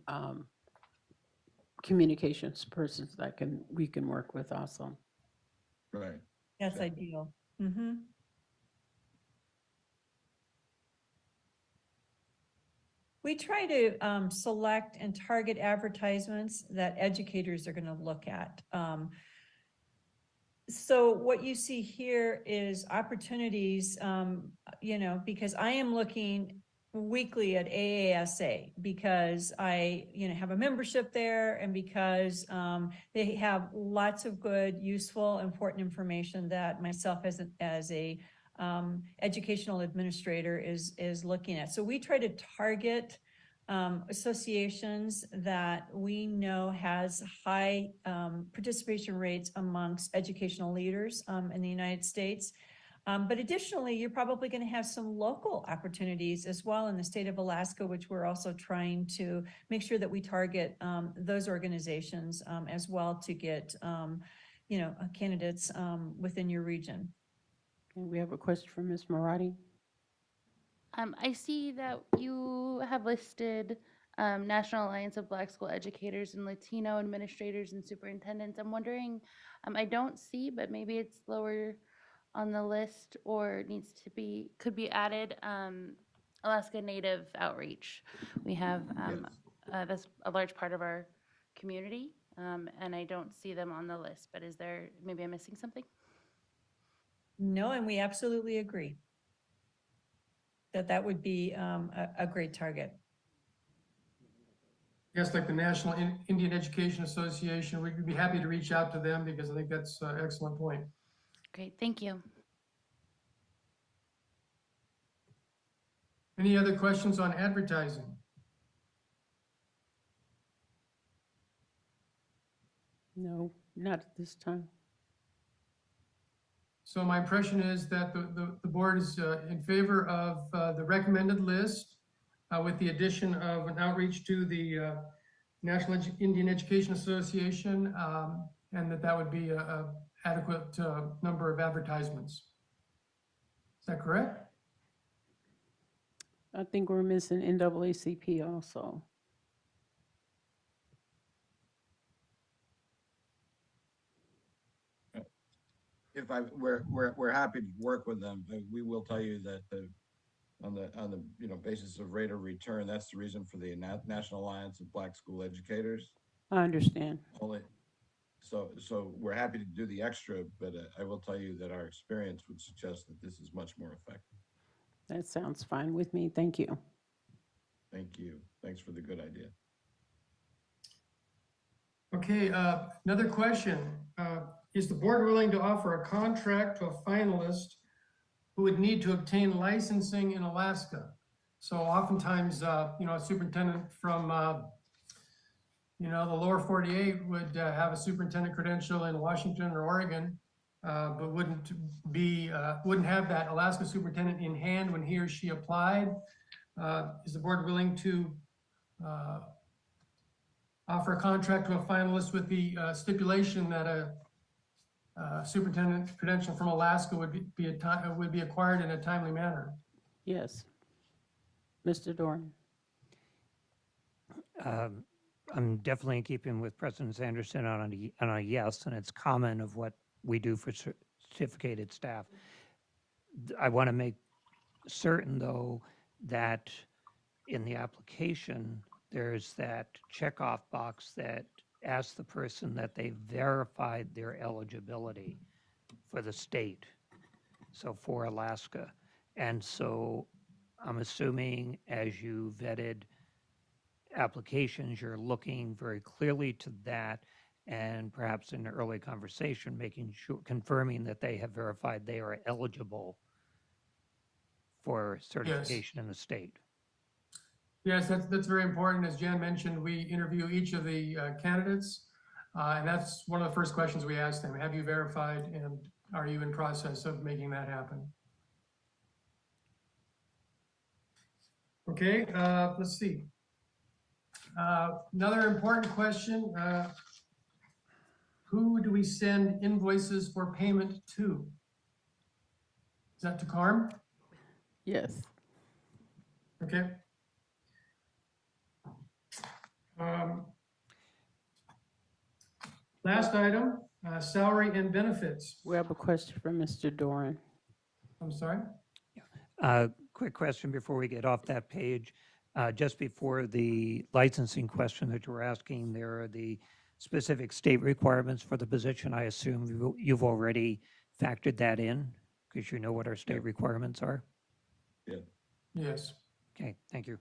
communications persons that we can work with also. Right. That's Yeah. ideal. Mm-hmm. We try to select and target advertisements that educators are going to look at. So what you see here is opportunities, because I am looking weekly at AASA, because I, have a membership there, and because they have lots of good, useful, important information that myself as a educational administrator is looking at. So we try to target associations that we know has high participation rates amongst educational leaders in the United States. But additionally, you're probably going to have some local opportunities as well in the state of Alaska, which we're also trying to make sure that we target those organizations as well to get, candidates within your region. Okay, we have a question from Ms. Marati. I see that you have listed National Alliance of Black School Educators and Latino Administrators and Superintendents. I'm wondering, I don't see, but maybe it's lower on the list or could be added, Alaska Native Outreach. We have, that's a large part of our community, and I don't see them on the list, but maybe I'm missing something? No, and we absolutely agree that would be a great target. Yes, like the National Indian Education Association, we'd be happy to reach out to them, because I think that's an excellent point. Great, thank you. Any other questions on advertising? No, not at this time. So my impression is that the board is in favor of the recommended list with the addition of an outreach to the National Indian Education Association, and that would be an adequate number of advertisements. Is that correct? I think we're missing NAACP also. We're happy to work with them. We will tell you that on the basis of rate of return, that's the reason for the National Alliance of Black School Educators. I understand. So we're happy to do the extra, but I will tell you that our experience would suggest that this is much more effective. That sounds fine with me. Thank you. Thank you. Thanks for the good idea. Okay, another question. Is the board willing to offer a contract to a finalist who would need to obtain licensing in Alaska? So oftentimes, a superintendent from, the lower 48 would have a superintendent credential in Washington or Oregon, but wouldn't have that Alaska superintendent in hand when he or she applied. Is the board willing to offer a contract to a finalist with the stipulation that a superintendent credential from Alaska would be acquired in a timely manner? Yes. Mr. Doran? I'm definitely in keeping with President Sanderson on a yes, and it's common of what we do for certificated staff. I want to make certain, though, that in the application, there's that checkoff box that asks the person that they verified their eligibility for the state, so for Alaska. And so I'm assuming as you vetted applications, you're looking very clearly to that, and perhaps in the early conversation, making sure, confirming that they have verified they are eligible for certification in the state. Yes, that's very important. As Jan mentioned, we interview each of the candidates, and that's one of the first questions we ask them. Have you verified, and are you in process of making that happen? Okay, let's see. Another important question, who do we send invoices for payment to? Is that to CARM? Yes. Okay. Last item, salary and benefits. We have a question for Mr. Doran. I'm sorry? Quick question before we get off that page. Just before the licensing question that you were asking, there are the specific state requirements for the position. I assume you've already factored that in because you know what our state requirements are? Yes. Okay, thank you.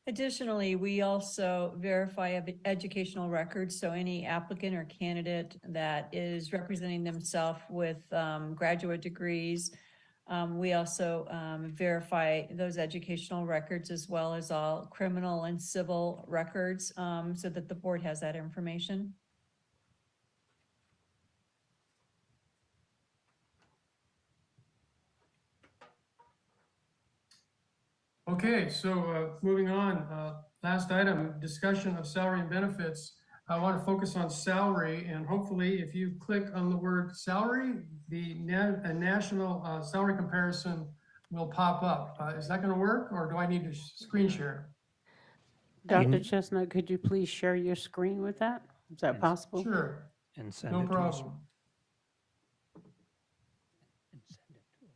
Additionally, we also verify educational records. So any applicant or candidate that is representing themselves with graduate degrees, we also verify those educational records as well as all criminal and civil records so that the board has that information. Okay, so moving on, last item, discussion of salary and benefits. I want to focus on salary, and hopefully if you click on the word salary, a national salary comparison will pop up. Is that going to work, or do I need to screen share? Dr. Chestnut, could you please share your screen with that? Is that possible? Sure, And send no it to us. problem. And send it to us.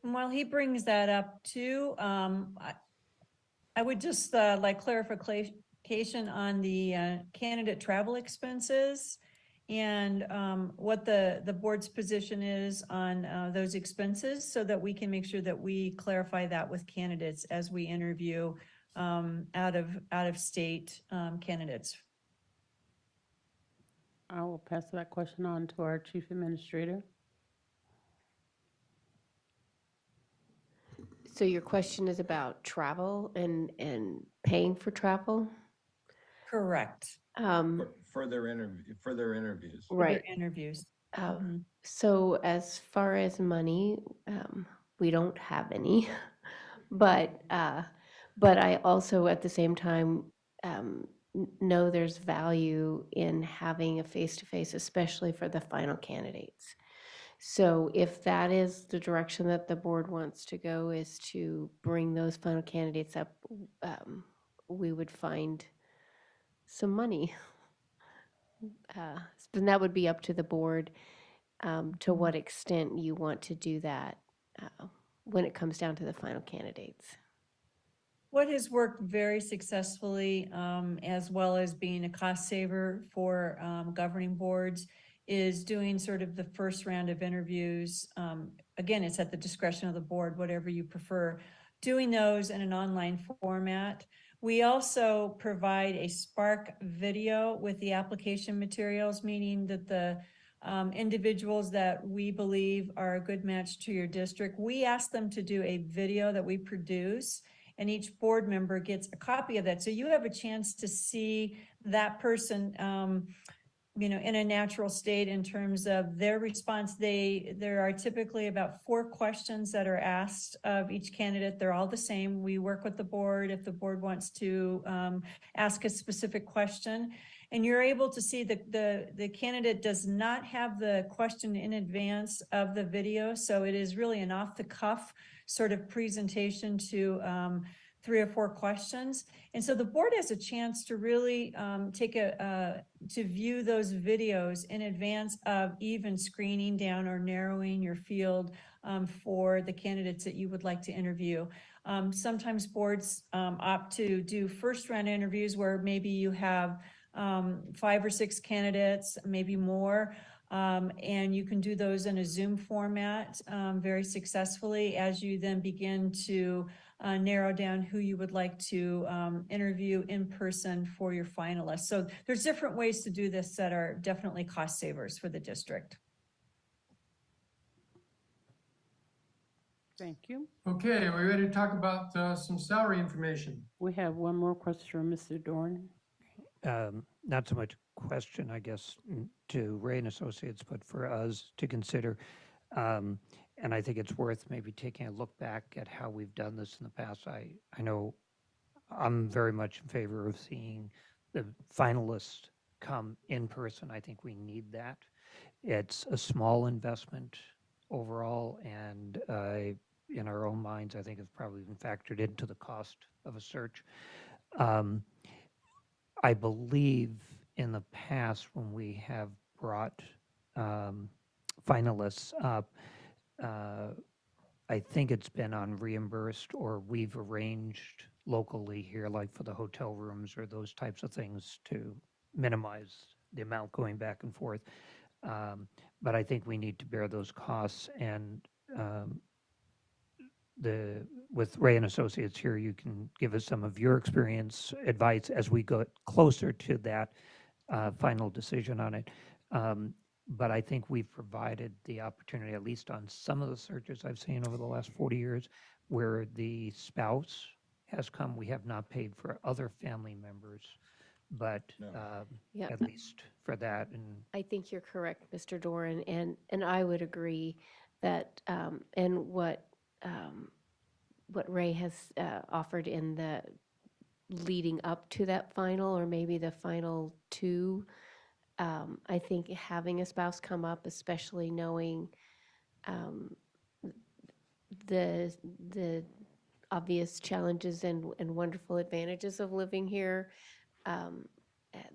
And while he brings that up too, I would just like clarification on the candidate travel expenses and what the board's position is on those expenses so that we can make sure that we clarify that with candidates as we interview out of state candidates. I will pass that question on to our chief administrator. So your question is about travel and paying for travel? Correct. Further interviews. For Right. their interviews. So as far as money, we don't have any, but I also at the same time know there's value in having a face-to-face, especially for the final candidates. So if that is the direction that the board wants to go, is to bring those final candidates up, we would find some money. Then that would be up to the board to what extent you want to do that when it comes down to the final candidates. What has worked very successfully, as well as being a cost saver for governing boards, is doing sort of the first round of interviews. Again, it's at the discretion of the board, whatever you prefer, doing those in an online format. We also provide a Spark video with the application materials, meaning that the individuals that we believe are a good match to your district, we ask them to do a video that we produce, and each board member gets a copy of that. So you have a chance to see that person in a natural state in terms of their response. There are typically about 4 questions that are asked of each candidate. They're all the same. We work with the board if the board wants to ask a specific question. And you're able to see the candidate does not have the question in advance of the video. So it is really an off the cuff sort of presentation to 3 or 4 questions. And so the board has a chance to really to view those videos in advance of even screening down or narrowing your field for the candidates that you would like to interview. Sometimes boards opt to do first round interviews where maybe you have 5 or 6 candidates, maybe more. And you can do those in a Zoom format very successfully as you then begin to narrow down who you would like to interview in person for your finalists. So there's different ways to do this that are definitely cost savers for the district. Thank you. Okay, are we ready to talk about some salary information? We have one more question from Mr. Doran. Not so much a question, I guess, to Ray and Associates, but for us to consider. And I think it's worth maybe taking a look back at how we've done this in the past. I know I'm very much in favor of seeing the finalists come in person. I think we need that. It's a small investment overall, and in our own minds, I think it's probably been factored into the cost of a search. I believe in the past when we have brought finalists up, I think it's been on reimbursed, or we've arranged locally here, like for the hotel rooms or those types of things, to minimize the amount going back and forth. But I think we need to bear those costs, and with Ray and Associates here, you can give us some of your experience, advice as we go closer to that final decision on it. But I think we've provided the opportunity, at least on some of the searches I've seen over the last 40 years, where the spouse has come. We have not paid for other family members, but Yeah. at least for that. And I think you're correct, Mr. Doran, and I would agree that, and what Ray has offered in the leading up to that final, or maybe the final 2, I think having a spouse come up, especially knowing the obvious challenges and wonderful advantages of living here,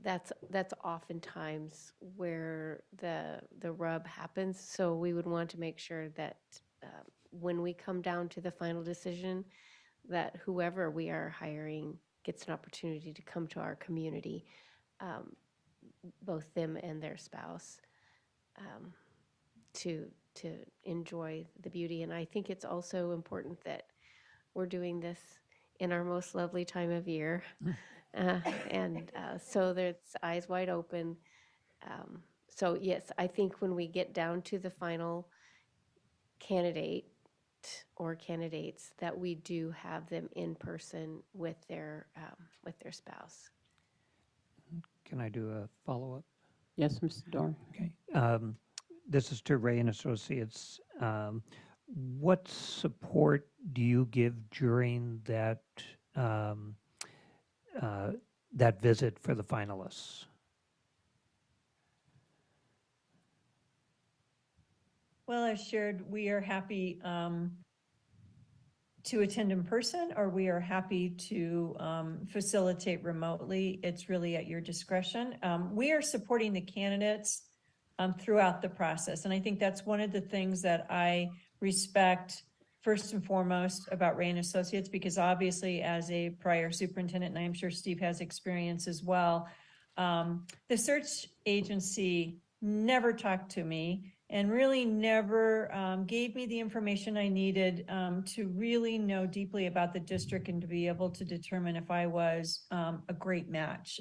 that's oftentimes where the rub happens. So we would want to make sure that when we come down to the final decision, that whoever we are hiring gets an opportunity to come to our community, both them and their spouse, to enjoy the beauty. And I think it's also important that we're doing this in our most lovely time of year. So there's eyes wide open. So yes, I think when we get down to the final candidate or candidates, that we do have them in person with their spouse. can I do a follow-up? Yes, Mr. Doran. Okay. This is to Ray and Associates. What support do you give during that that visit for the finalists? Well, as shared, we are happy to attend in person, or we are happy to facilitate remotely. It's really at your discretion. We are supporting the candidates throughout the process. And I think that's one of the things that I respect first and foremost about Ray and Associates, because obviously as a prior superintendent, and I'm sure Steve has experience as well, the search agency never talked to me and really never gave me the information I needed to really know deeply about the district and to be able to determine if I was a great match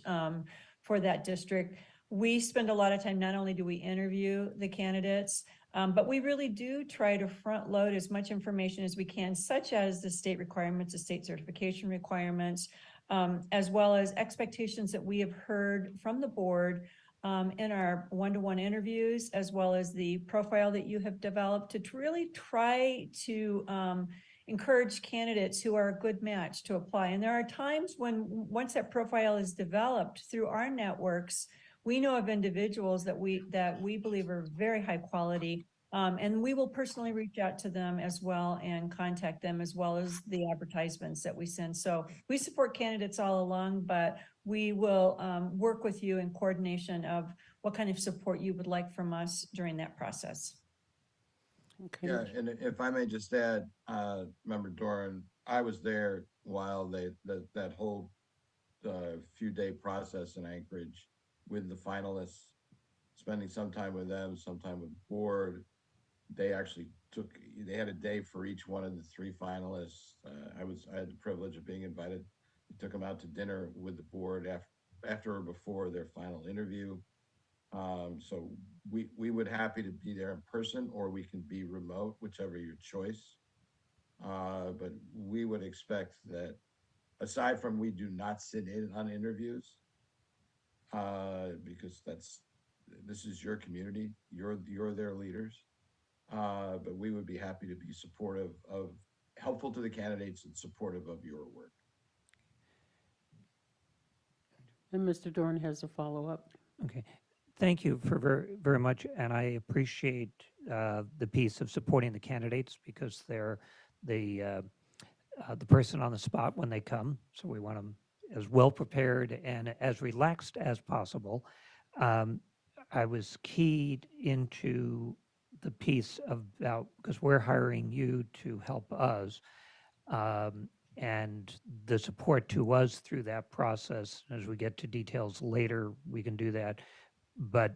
for that district. We spend a lot of time, not only do we interview the candidates, but we really do try to front load as much information as we can, such as the state requirements, the state certification requirements, as well as expectations that we have heard from the board in our one-to-one interviews, as well as the profile that you have developed, to really try to encourage candidates who are a good match to apply. And there are times when, once that profile is developed through our networks, we know of individuals that we believe are very high quality. And we will personally reach out to them as well and contact them, as well as the advertisements that we send. So we support candidates all along, but we will work with you in coordination of what kind of support you would like from us during that process. Okay. Yeah, and if I may just add, Member Doran, I was there while that whole few-day process in Anchorage with the finalists, spending some time with them, some time with the board. They actually they had a day for each one of the three finalists. I had the privilege of being invited. We took them out to dinner with the board after or before their final interview. So we would happy to be there in person, or we can be remote, whichever your choice. But we would expect that, aside from we do not sit in on interviews, because this is your community, you're their leaders. But we would be happy to be supportive of, helpful to the candidates and supportive of your work. And Mr. Dorn has a follow-up. Okay. Thank you for very much, and I appreciate the piece of supporting the candidates, because they're the person on the spot when they come. So we want them as well prepared and as relaxed as possible. I was keyed into the piece about, because we're hiring you to help us, and the support to us through that process. As we get to details later, we can do that. But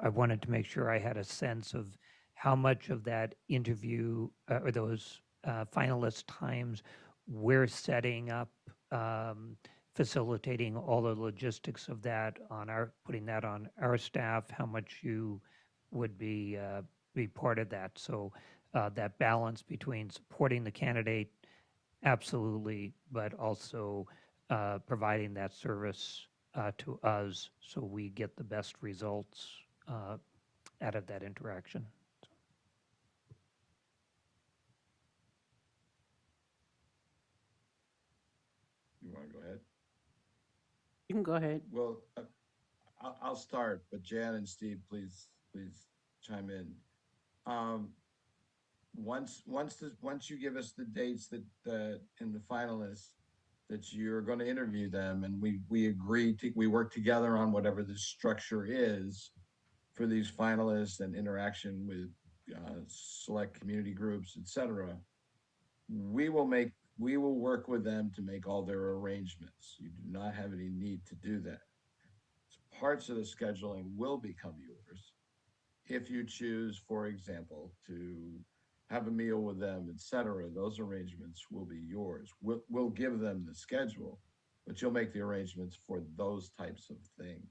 I wanted to make sure I had a sense of how much of that interview or those finalist times we're setting up, facilitating all the logistics of that putting that on our staff, how much you would be part of that. So that balance between supporting the candidate, absolutely, but also providing that service to us so we get the best results out of that interaction. You want to go ahead? You can go ahead. Well, I'll start, but Jan and Steve, please chime in. Once you give us the dates that in the finalists, that you're going to interview them, and we work together on whatever the structure is for these finalists and interaction with select community groups, etc. We will work with them to make all their arrangements. You do not have any need to do that. Parts of the scheduling will become yours if you choose, for example, to have a meal with them, etc. Those arrangements will be yours. We'll give them the schedule, but you'll make the arrangements for those types of things.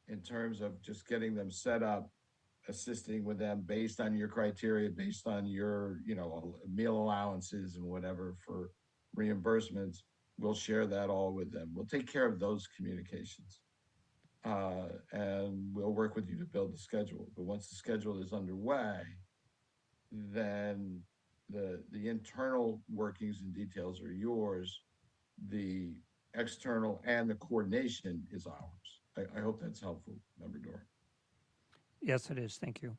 In terms of just getting them set up, assisting with them based on your criteria, based on your, meal allowances and whatever for reimbursements, we'll share that all with them. We'll take care of those communications. And we'll work with you to build the schedule. But once the schedule is underway, then the internal workings and details are yours. The external and the coordination is ours. I hope that's helpful, Member Doran. Yes, it is. Thank you.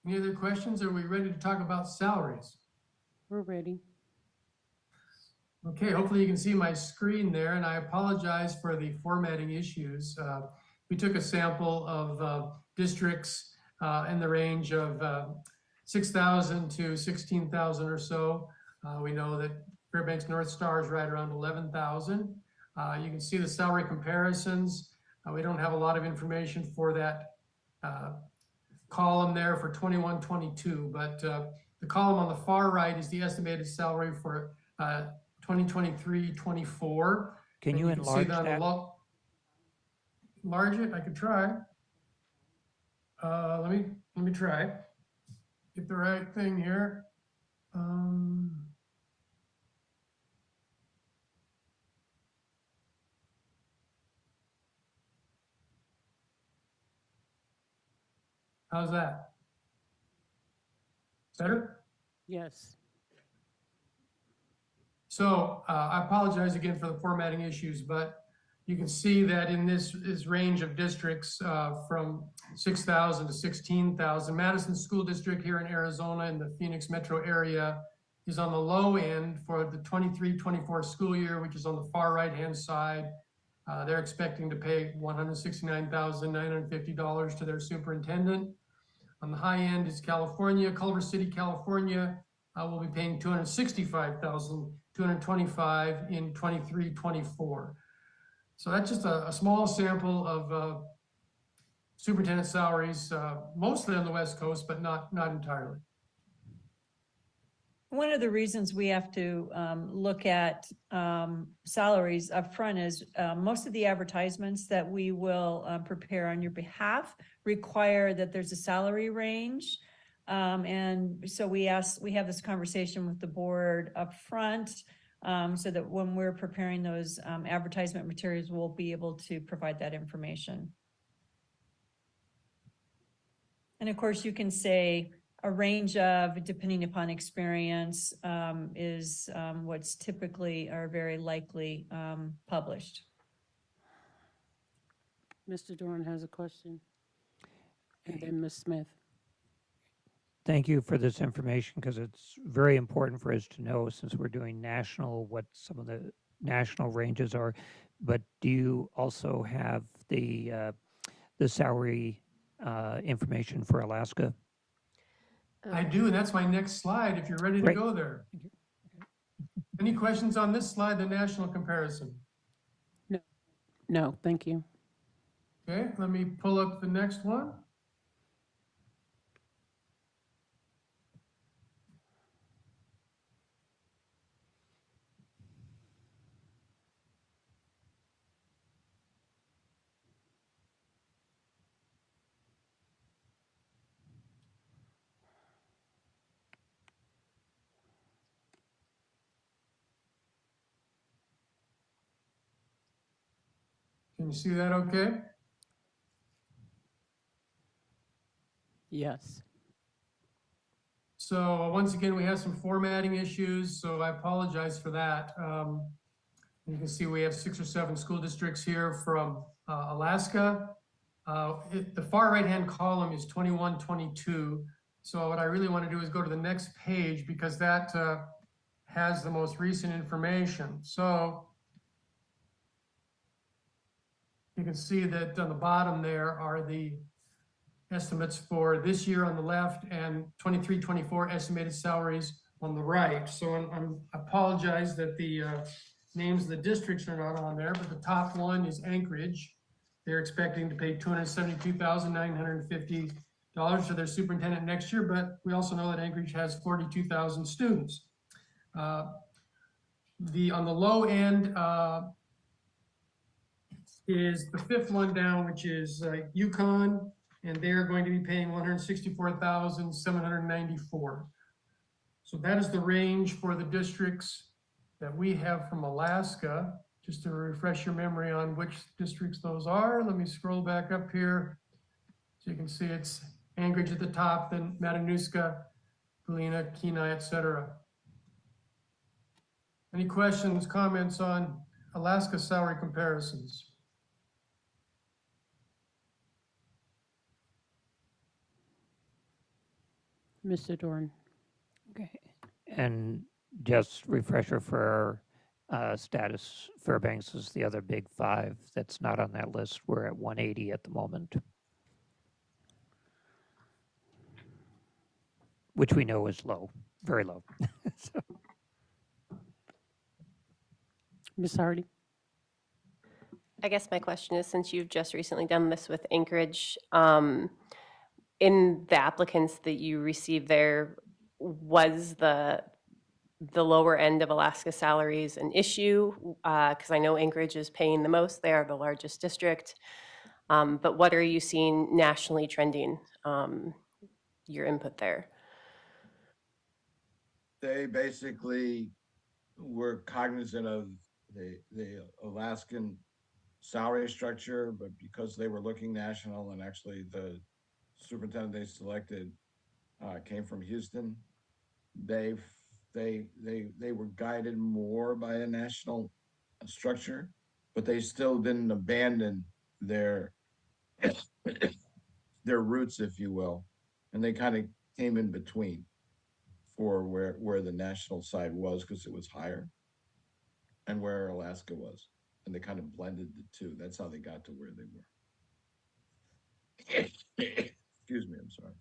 Any other questions? Are we ready to talk about salaries? We're ready. Okay, hopefully you can see my screen there, and I apologize for the formatting issues. We took a sample of districts in the range of 6,000 to 16,000 or so. We know that Fairbanks North Star is right around 11,000. You can see the salary comparisons. We don't have a lot of information for that column there for 21, 22, but the column on the far right is the estimated salary for 2023, 24. Can you enlarge that? Enlarge it? I could try. Let me try. Get the right thing here. How's that? Better? Yes. So I apologize again for the formatting issues, but you can see that in this range of districts from 6,000 to 16,000. Madison School District here in Arizona in the Phoenix metro area is on the low end for the 23-24 school year, which is on the far right-hand side. They're expecting to pay $169,950 to their superintendent. On the high end is California. Culver City, California will be paying $265,225 in 23-24. So that's just a small sample of superintendent salaries, mostly on the West Coast, but not entirely. One of the reasons we have to look at salaries upfront is most of the advertisements that we will prepare on your behalf require that there's a salary range. And so we have this conversation with the board upfront so that when we're preparing those advertisement materials, we'll be able to provide that information. And of course, you can say a range of, depending upon experience, is what's typically or very likely published. Mr. Doran has a question. And then Ms. Smith. Thank you for this information because it's very important for us to know since we're doing national, what some of the national ranges are. But do you also have the salary information for Alaska? I do, and that's my next slide if you're ready to Great. go there. Any questions on this slide, the national comparison? No, thank you. Okay, let me pull up the next one. Can you see that okay? Yes. So once again, we have some formatting issues, so I apologize for that. You can see we have 6 or 7 school districts here from Alaska. The far right-hand column is 21-22. So what I really want to do is go to the next page because that has the most recent information. So you can see that on the bottom there are the estimates for this year on the left and 23-24 estimated salaries on the right. So I apologize that the names of the districts are not on there, but the top one is Anchorage. They're expecting to pay $272,950 to their superintendent next year, but we also know that Anchorage has 42,000 students. On the low end is the 5th one down, which is Yukon, and they're going to be paying $164,794. So that is the range for the districts that we have from Alaska. Just to refresh your memory on which districts those are, let me scroll back up here. So you can see it's Anchorage at the top, then Matanuska, Galena, Kenai, etc. Any questions, comments on Alaska salary comparisons? Mr. Doran. Okay. And just refresher for our status, Fairbanks is the other big 5 that's not on that list. We're at 180 at the moment, which we know is low, very low. So. Ms. Hardy. I guess my question is, since you've just recently done this with Anchorage, in the applicants that you received there, was the lower end of Alaska salaries an issue? Because I know Anchorage is paying the most. They are the largest district. But what are you seeing nationally trending, your input there? They basically were cognizant of the Alaskan salary structure, but because they were looking national and actually the superintendent they selected came from Houston. They were guided more by a national structure, but they still didn't abandon their their roots, if you will, and they kind of came in between for where the national side was because it was higher, and where Alaska was, and they kind of blended the two. That's how they got to where they were. Excuse me, I'm sorry.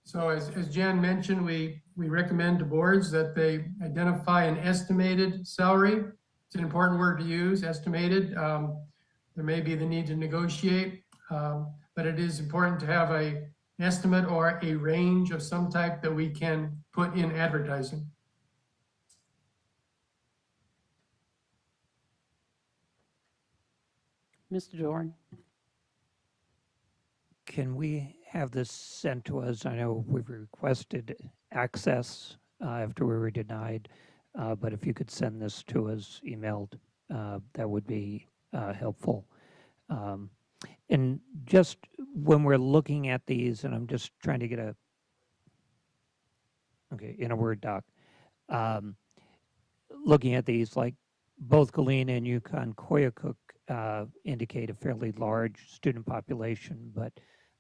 So as Jan mentioned, we recommend to boards that they identify an estimated salary. It's an important word to use, estimated. There may be the need to negotiate, but it is important to have an estimate or a range of some type that we can put in advertising. Mr. Doran? Can we have this sent to us? I know we've requested access after we were denied, but if you could send this to us emailed, that would be helpful. And just when we're looking at these, and I'm just trying to get in a Word doc, looking at these, like both Galena and Yukon Koyukuk indicate a fairly large student population, but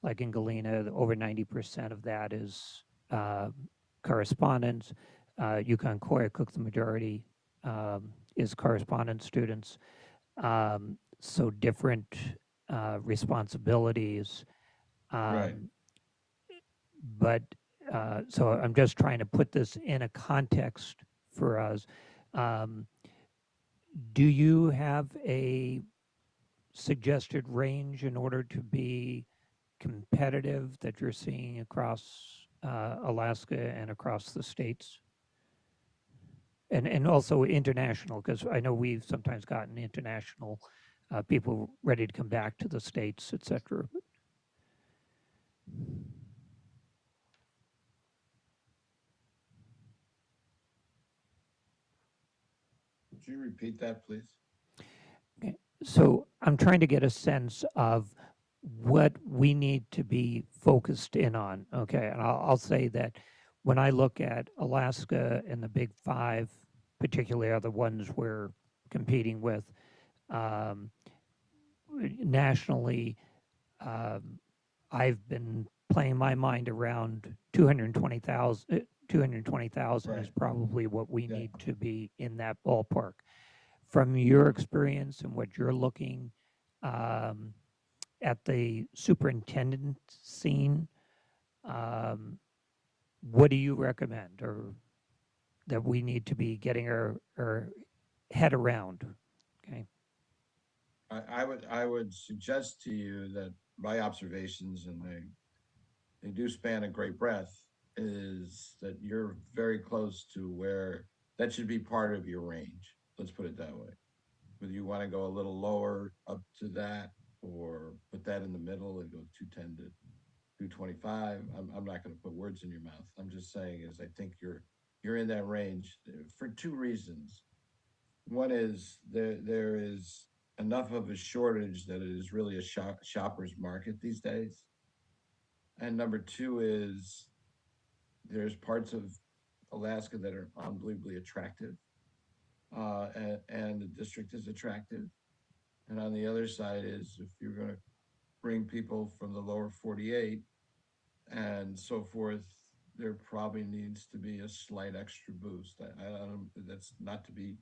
like in Galena, over 90% of that is correspondence. Yukon Koyukuk, the majority is correspondence students. So different responsibilities. Right. But so I'm just trying to put this in a context for us. Do you have a suggested range in order to be competitive that you're seeing across Alaska and across the states? And also international, because I know we've sometimes gotten international people ready to come back to the states, et cetera. Would you repeat that, please? Okay. So I'm trying to get a sense of what we need to be focused in on. Okay. And I'll say that when I look at Alaska and the Big Five, particularly are the ones we're competing with nationally, I've been playing my mind around 220,000. 220,000 is Right. probably what we Yeah. need to be in that ballpark. From your experience and what you're looking at the superintendent scene, what do you recommend or that we need to be getting our head around? Okay. I would suggest to you that my observations, and they do span a great breadth, is that you're very close to where that should be part of your range. Let's put it that way. Whether you want to go a little lower up to that or put that in the middle and go 210 to 225. I'm not going to put words in your mouth. I'm just saying is I think you're in that range for two reasons. One is there is enough of a shortage that it is really a shopper's market these days. And number two is there's parts of Alaska that are unbelievably attractive, and the district is attractive. And on the other side is if you're going to bring people from the lower 48 and so forth, there probably needs to be a slight extra boost. I don't, that's not to be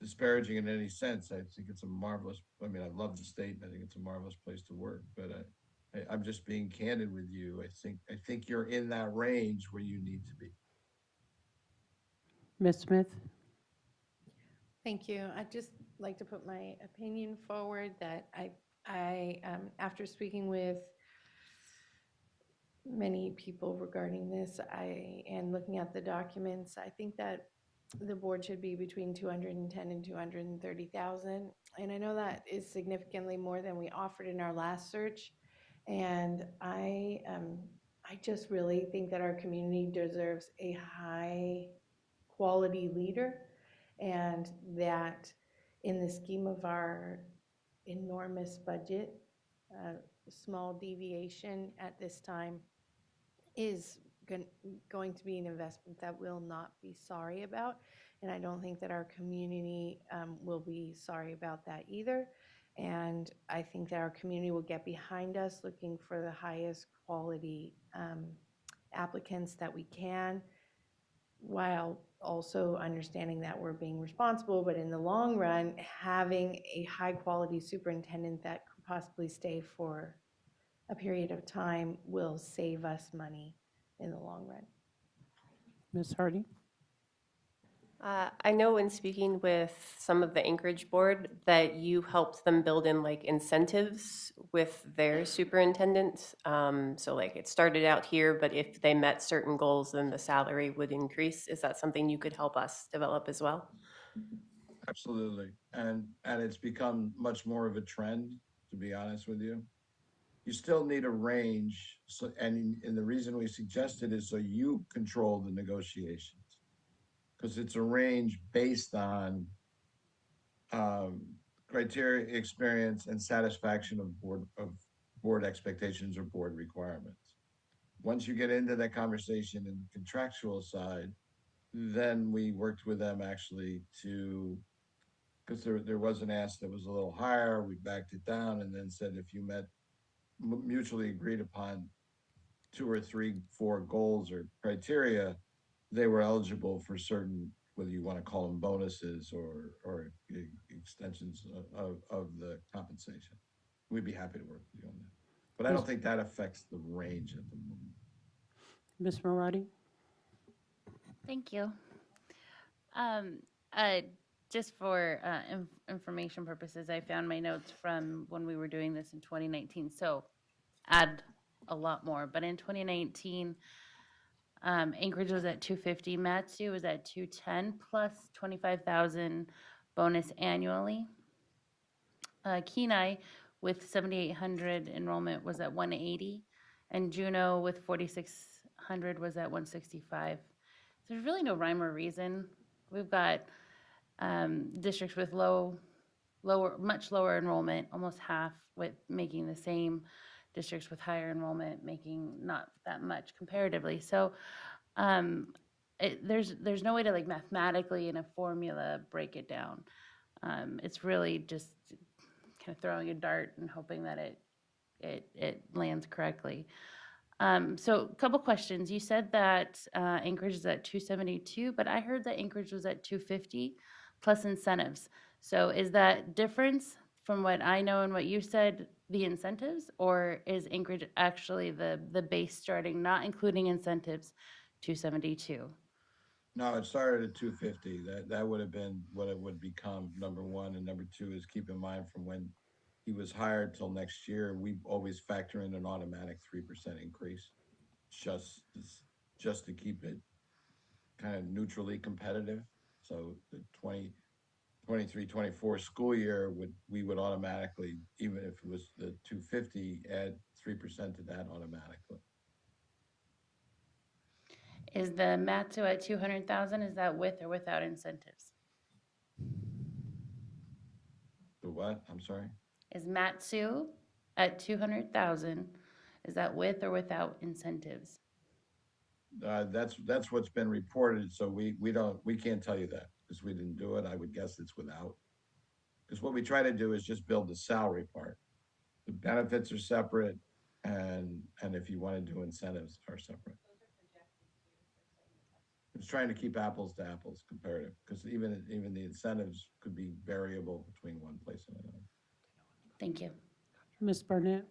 disparaging in any sense. I think it's a marvelous, I mean, I love the state and I think it's a marvelous place to work, but I'm just being candid with you. I think you're in that range where you need to be. Ms. Smith? Thank you. I'd just like to put my opinion forward that after speaking with many people regarding this, and looking at the documents, I think that the board should be between 210 and 230,000. And I know that is significantly more than we offered in our last search. And I just really think that our community deserves a high quality leader, and that in the scheme of our enormous budget, small deviation at this time is going to be an investment that we'll not be sorry about. And I don't think that our community will be sorry about that either. And I think that our community will get behind us looking for the highest quality applicants that we can, while also understanding that we're being responsible, but in the long run, having a high-quality superintendent that could possibly stay for a period of time will save us money in the long run. Ms. Hardy? I know in speaking with some of the Anchorage board that you helped them build in like incentives with their superintendent. So like it started out here, but if they met certain goals, then the salary would increase. Is that something you could help us develop as well? Absolutely. And it's become much more of a trend, to be honest with you. You still need a range. So, and the reason we suggest it is so you control the negotiations. Because it's a range based on criteria, experience, and satisfaction of board expectations or board requirements. Once you get into that conversation in the contractual side, then we worked with them actually to, because there was an ask that was a little higher, we backed it down and then said if you met mutually agreed upon 2 or 3, 4 goals or criteria, they were eligible for certain, whether you want to call them bonuses or extensions of the compensation. We'd be happy to work with you on that. But I don't think that affects the range at the moment. Ms. Marati? Thank you. Just for information purposes, I found my notes from when we were doing this in 2019. So add a lot more. But in 2019, Anchorage was at 250. Matsu was at 210 plus 25,000 bonus annually. Kenai with 7,800 enrollment was at 180, and Juneau with 4,600 was at 165. So there's really no rhyme or reason. We've got districts with much lower enrollment, almost half, with making the same. Districts with higher enrollment making not that much comparatively. So there's no way to like mathematically in a formula break it down. It's really just kind of throwing a dart and hoping that it lands correctly. So a couple questions. You said that Anchorage is at 272, but I heard that Anchorage was at 250 plus incentives. So is that difference from what I know and what you said the incentives, or is Anchorage actually the base starting, not including incentives, 272? No, it started at 250. That would have been what it would become, number one. And number two is keep in mind from when he was hired till next year, we always factor in an automatic 3% increase, just to keep it kind of neutrally competitive. So the 23-24 school year we would automatically, even if it was the 250, add 3% to that automatically. Is the Matsu at 200,000? Is that with or without incentives? The what? I'm sorry? Is Matsu at 200,000? Is that with or without incentives? That's what's been reported. So we can't tell you that because we didn't do it. I would guess it's without. Because what we try to do is just build the salary part. The benefits are separate, and if you want to do incentives are separate. It's trying to keep apples to apples comparative, because even the incentives could be variable between one place and another. Thank you. Ms. Barnett?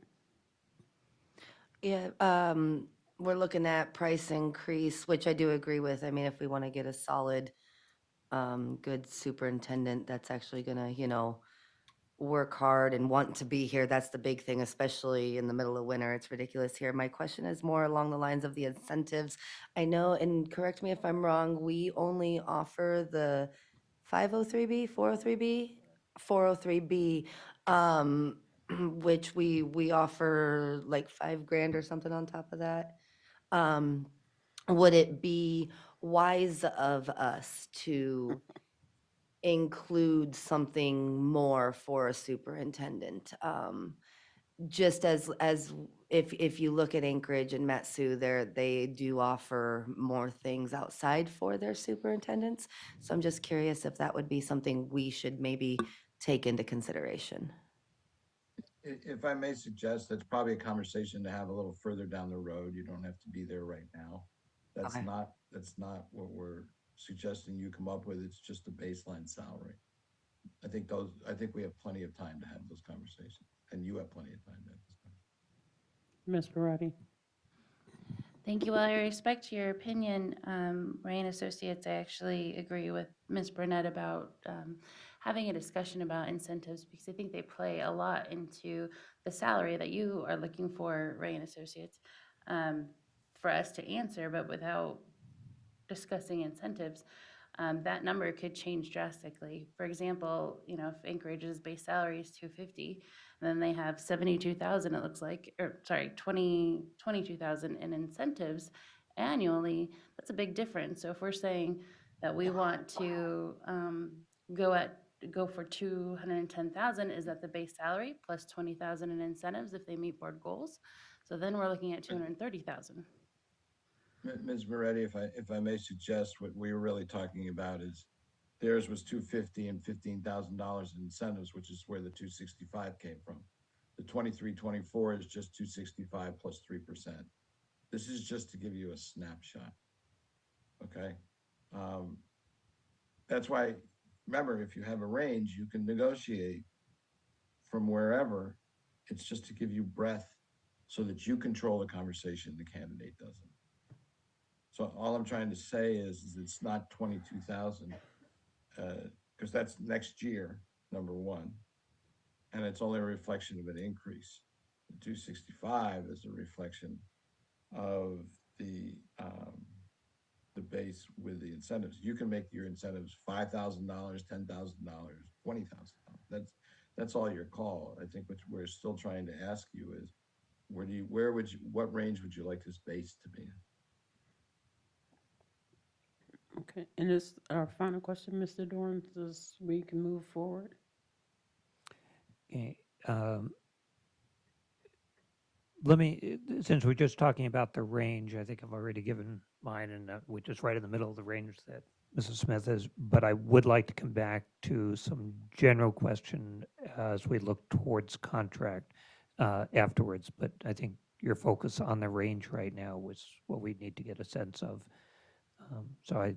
Yeah, we're looking at price increase, which I do agree with. I mean, if we want to get a solid, good superintendent that's actually gonna, work hard and want to be here, that's the big thing, especially in the middle of winter. It's ridiculous here. My question is more along the lines of the incentives. I know, and correct me if I'm wrong, we only offer the 503B, 403B, 403B, which we offer like $5,000 or something on top of that. Would it be wise of us to include something more for a superintendent? just as if you look at Anchorage and Metsu, they do offer more things outside for their superintendents. So I'm just curious if that would be something we should maybe take into consideration. If I may suggest, that's probably a conversation to have a little further down the road. You don't have to be there right now. That's Okay. not what we're suggesting you come up with. It's just a baseline salary. I think we have plenty of time to have those conversations, and you have plenty of time to have those conversations. Ms. Moretti? Thank you. Well, I respect your opinion, Ray and Associates. I actually agree with Ms. Burnett about having a discussion about incentives, because I think they play a lot into the salary that you are looking for, Ray and Associates, for us to answer, but without discussing incentives, that number could change drastically. For example, you know, if Anchorage's base salary is 250, and then they have 72,000, it looks like, or sorry, 22,000 in incentives annually, that's a big difference. So if we're saying that we want to go for 210,000, is that the base salary plus 20,000 in incentives if they meet board goals? So then we're looking at 230,000. Ms. Moretti, if I may suggest, what we were really talking about is theirs was 250 and $15,000 in incentives, which is where the 265 came from. The 23-24 is just 265 plus 3%. This is just to give you a snapshot. Okay. That's why, remember, if you have a range, you can negotiate from wherever. It's just to give you breadth so that you control the conversation, the candidate doesn't. So all I'm trying to say is it's not 22,000, because that's next year, number one. And it's only a reflection of an increase. The 265 is a reflection of the base with the incentives. You can make your incentives $5,000, $10,000, $20,000. That's all your call. I think what we're still trying to ask you is, what range would you like this base to be in? Okay, and this our final question, Mr. Dorn, so we can move forward. Okay, let me, since we're just talking about the range, I think I've already given mine, and we're just right in the middle of the range that Mrs. Smith is, but I would like to come back to some general question as we look towards contract afterwards, but I think your focus on the range right now was what we need to get a sense of. So I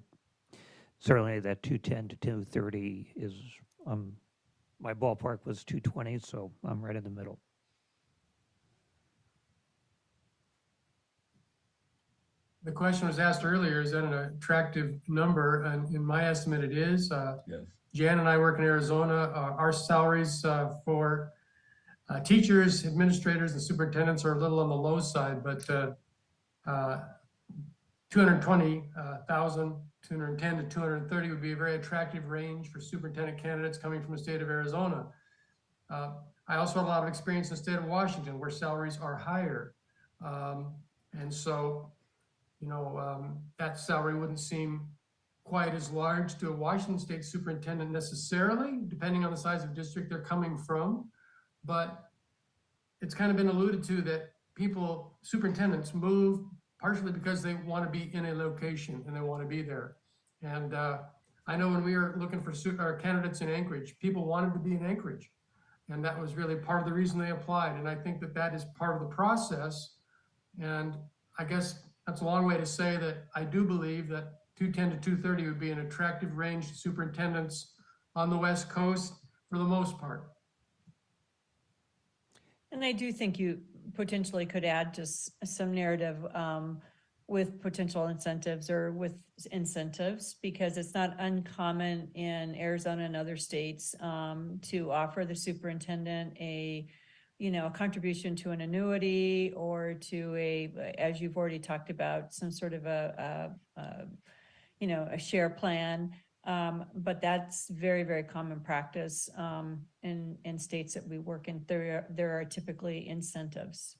certainly that 210 to 230 is, my ballpark was 220, so I'm right in the middle. The question was asked earlier, is that an attractive number? And in my estimate, it is. Yes. Jan and I work in Arizona. Our salaries for teachers, administrators, and superintendents are a little on the low side, but 220,000, 210 to 230 would be a very attractive range for superintendent candidates coming from the state of Arizona. I also have a lot of experience in the state of Washington where salaries are higher. And so, you know, that salary wouldn't seem quite as large to a Washington state superintendent necessarily, depending on the size of district they're coming from. But it's kind of been alluded to that superintendents move partially because they want to be in a location and they want to be there. And I know when we were looking for our candidates in Anchorage, people wanted to be in Anchorage. And that was really part of the reason they applied. And I think that that is part of the process. And I guess that's a long way to say that I do believe that 210 to 230 would be an attractive range to superintendents on the West Coast for the most part. And I do think you potentially could add just some narrative with potential incentives or with incentives, because it's not uncommon in Arizona and other states to offer the superintendent a contribution to an annuity or to as you've already talked about, some sort of a share plan. But that's very, very common practice in states that we work in. There are typically incentives.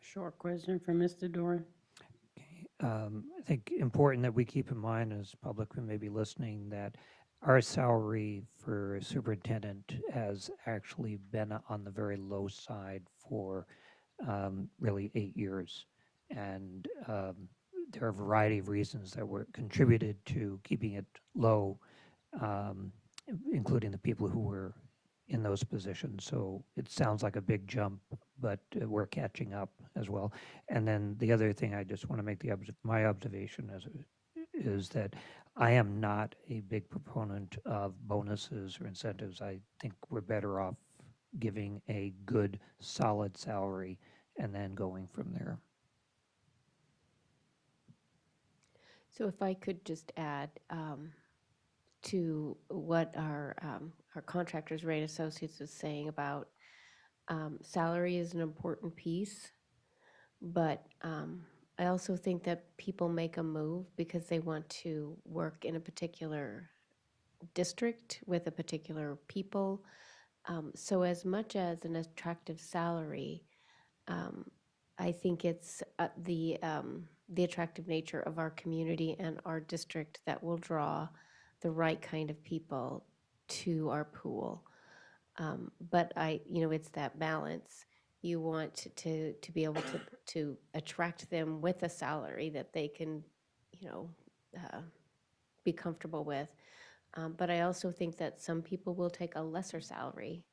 Short question for Mr. Doran. I think important that we keep in mind as public who may be listening that our salary for superintendent has actually been on the very low side for really 8 years. And there are a variety of reasons that were contributed to keeping it low, um, including the people who were in those positions. So it sounds like a big jump, but we're catching up as well. And then the other thing I just want to make my observation is that I am not a big proponent of bonuses or incentives. I think we're better off giving a good, solid salary and then going from there. So if I could just add to what our contractors rate associates was saying about salary is an important piece, but I also think that people make a move because they want to work in a particular district with a particular people. So as much as an attractive salary, I think it's the attractive nature of our community and our district that will draw the right kind of people to our pool. But it's that balance. You want to be able to attract them with a salary that they can, be comfortable with. But I also think that some people will take a lesser salary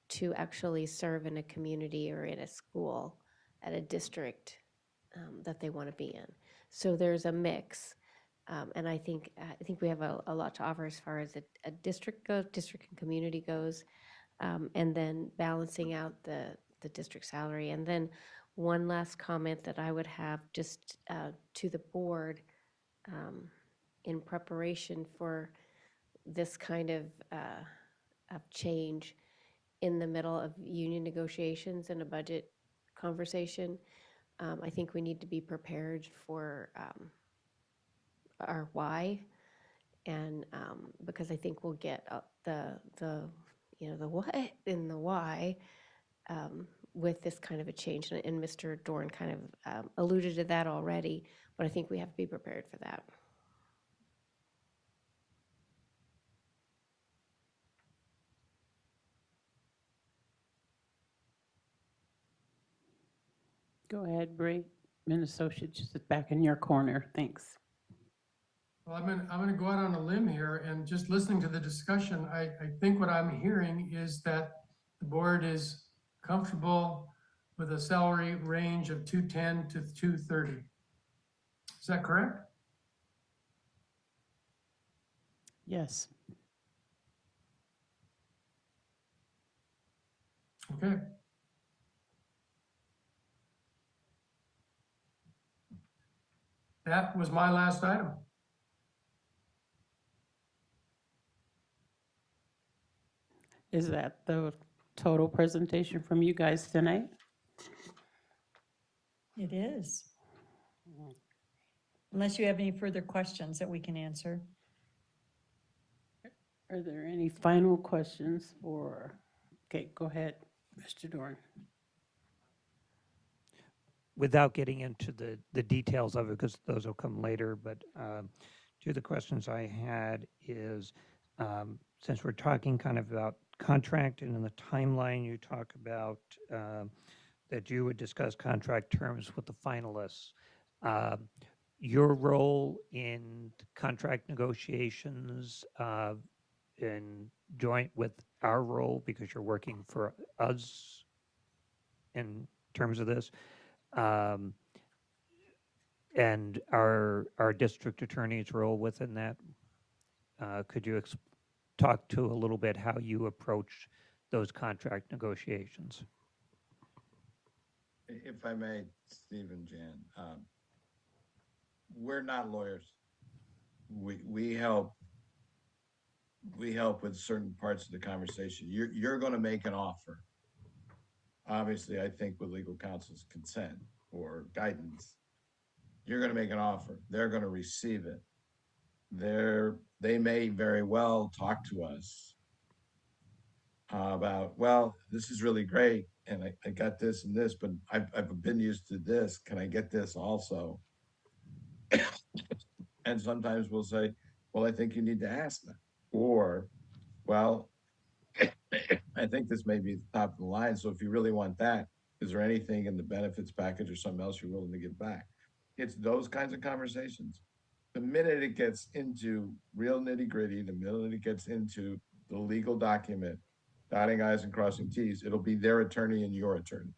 to actually serve in a community or in a school at a district that they want to be in. So there's a mix. And I think we have a lot to offer as far as a district and community goes, and then balancing out the district salary. And then one last comment that I would have just to the board in preparation for this kind of change in the middle of union negotiations and a budget conversation. I think we need to be prepared for our why, and because I think we'll get the what and the why with this kind of a change. And Mr. Dorn kind of alluded to that already, but I think we have to be prepared for that. Go ahead, Bree. Minnesota, just back in your corner. Thanks. Well, I'm gonna go out on a limb here, and just listening to the discussion, I think what I'm hearing is that the board is comfortable with a salary range of 210 to 230. Is that correct? Yes. Okay. That was my last item. Is that the total presentation from you guys tonight? It is. Unless you have any further questions that we can answer. Are there any final questions for, okay, go ahead, Mr. Dorn. Without getting into the details of it, because those will come later, but two of the questions I had is, since we're talking kind of about contract, and in the timeline you talk about that you would discuss contract terms with the finalists, your role in contract negotiations in joint with our role, because you're working for us in terms of this, and our district attorney's role within that. Could you talk to a little bit how you approach those contract negotiations? If I may, Steve and Jan, we're not lawyers. We help with certain parts of the conversation. You're going to make an offer. Obviously, I think with legal counsel's consent or guidance, you're going to make an offer. They're going to receive it. They may very well talk to us about, well, this is really great, and I got this and this, but I've been used to this. Can I get this also? And sometimes we'll say, well, I think you need to ask them. Or, well, I think this may be the top of the line, so if you really want that, is there anything in the benefits package or something else you're willing to give back? It's those kinds of conversations. The minute it gets into real nitty gritty, the minute it gets into the legal document, dotting i's and crossing t's, it'll be their attorney and your attorney.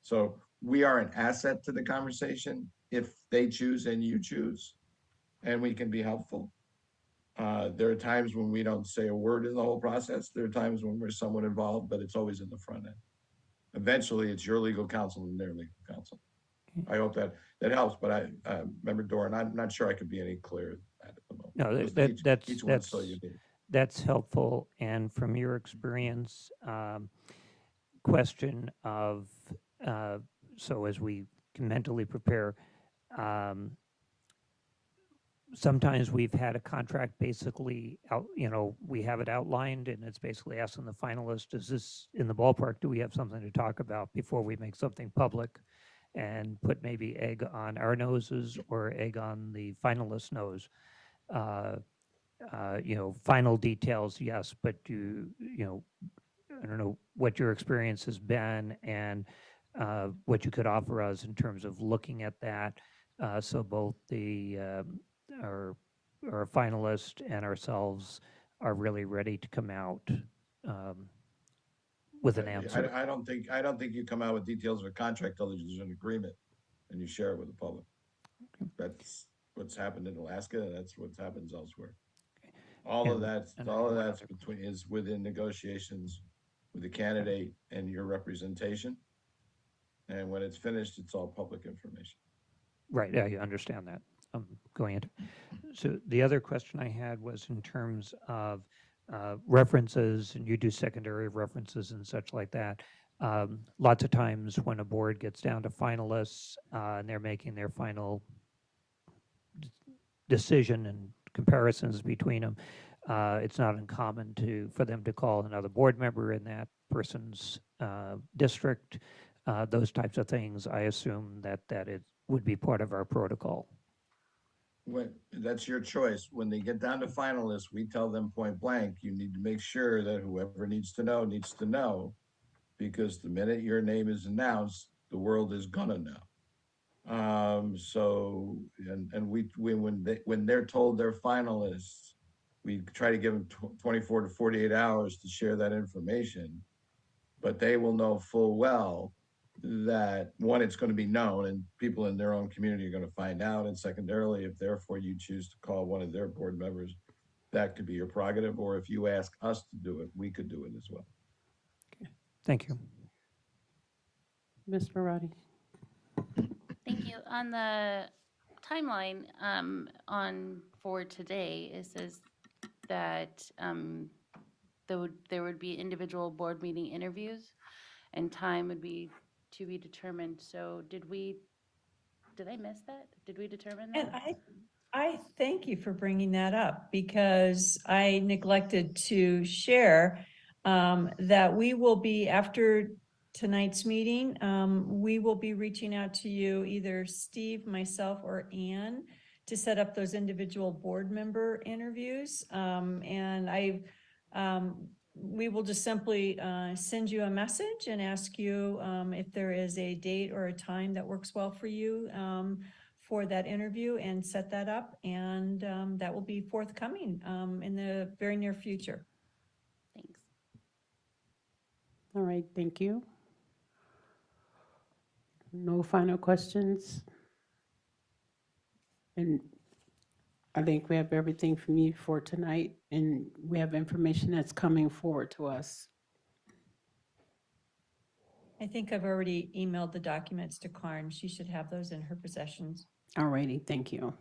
So we are an asset to the conversation if they choose and you choose, and we can be helpful. There are times when we don't say a word in the whole process. There are times when we're somewhat involved, but it's always in the front end. Eventually, it's your legal counsel and their legal counsel. I hope that helps, but I remember, Doran, I'm not sure I could be any clearer at the moment. No, Because each one's so unique. that's helpful. And from your experience, question of, so as we can mentally prepare, sometimes we've had a contract basically out, we have it outlined and it's basically asking the finalist, is this in the ballpark? Do we have something to talk about before we make something public? And put maybe egg on our noses or egg on the finalist's nose. Final details, yes, but I don't know what your experience has been and what you could offer us in terms of looking at that. So both our finalist and ourselves are really ready to come out with an answer. I don't think you come out with details of a contract till there's an agreement and you share it with the public. That's what's happened in Alaska, and that's what happens elsewhere. All of that's is within negotiations with the candidate and your representation. And when it's finished, it's all public information. Right, yeah, you understand that. Going into. So the other question I had was in terms of references, and you do secondary references and such like that. Lots of times when a board gets down to finalists and they're making their final decision and comparisons between them, it's not uncommon for them to call another board member in that person's district. Those types of things, I assume that it would be part of our protocol. That's your choice. When they get down to finalists, we tell them point blank, you need to make sure that whoever needs to know, because the minute your name is announced, the world is gonna know. So, when they're told they're finalists, we try to give them 24 to 48 hours to share that information, but they will know full well that one, it's going to be known and people in their own community are going to find out. And secondarily, if therefore you choose to call one of their board members, that could be your prerogative. Or if you ask us to do it, we could do it as well. Okay. Thank you. Ms. Barati. Thank you. On the timeline for today, it says that there would be individual board meeting interviews and time would be to be determined. So did I miss that? Did we determine that? And I thank you for bringing that up because I neglected to share that we will be, after tonight's meeting, we will be reaching out to you, either Steve, myself, or Ann, to set up those individual board member interviews. We will just simply send you a message and ask you if there is a date or a time that works well for you for that interview and set that up. And that will be forthcoming in the very near future. Thanks. All right, thank you. No final questions? And I think we have everything from you for tonight, and we have information that's coming forward to us. I think I've already emailed the documents to Karn. She should have those in her possessions. All righty, thank you.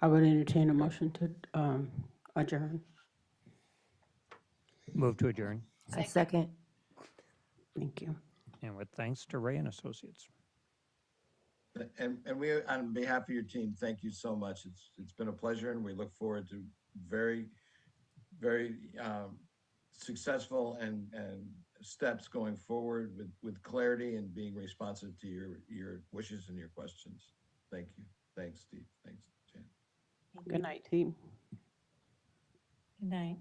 I would entertain a motion to adjourn. Move to adjourn. I second. Thank you. And with thanks to Ray and Associates. And we, on behalf of your team, thank you so much. It's been a pleasure, and we look forward to very, very successful and steps going forward with clarity and being responsive to your wishes and your questions. Thank you. Thanks, Steve. Thanks, Jan. Good night, team. Good night.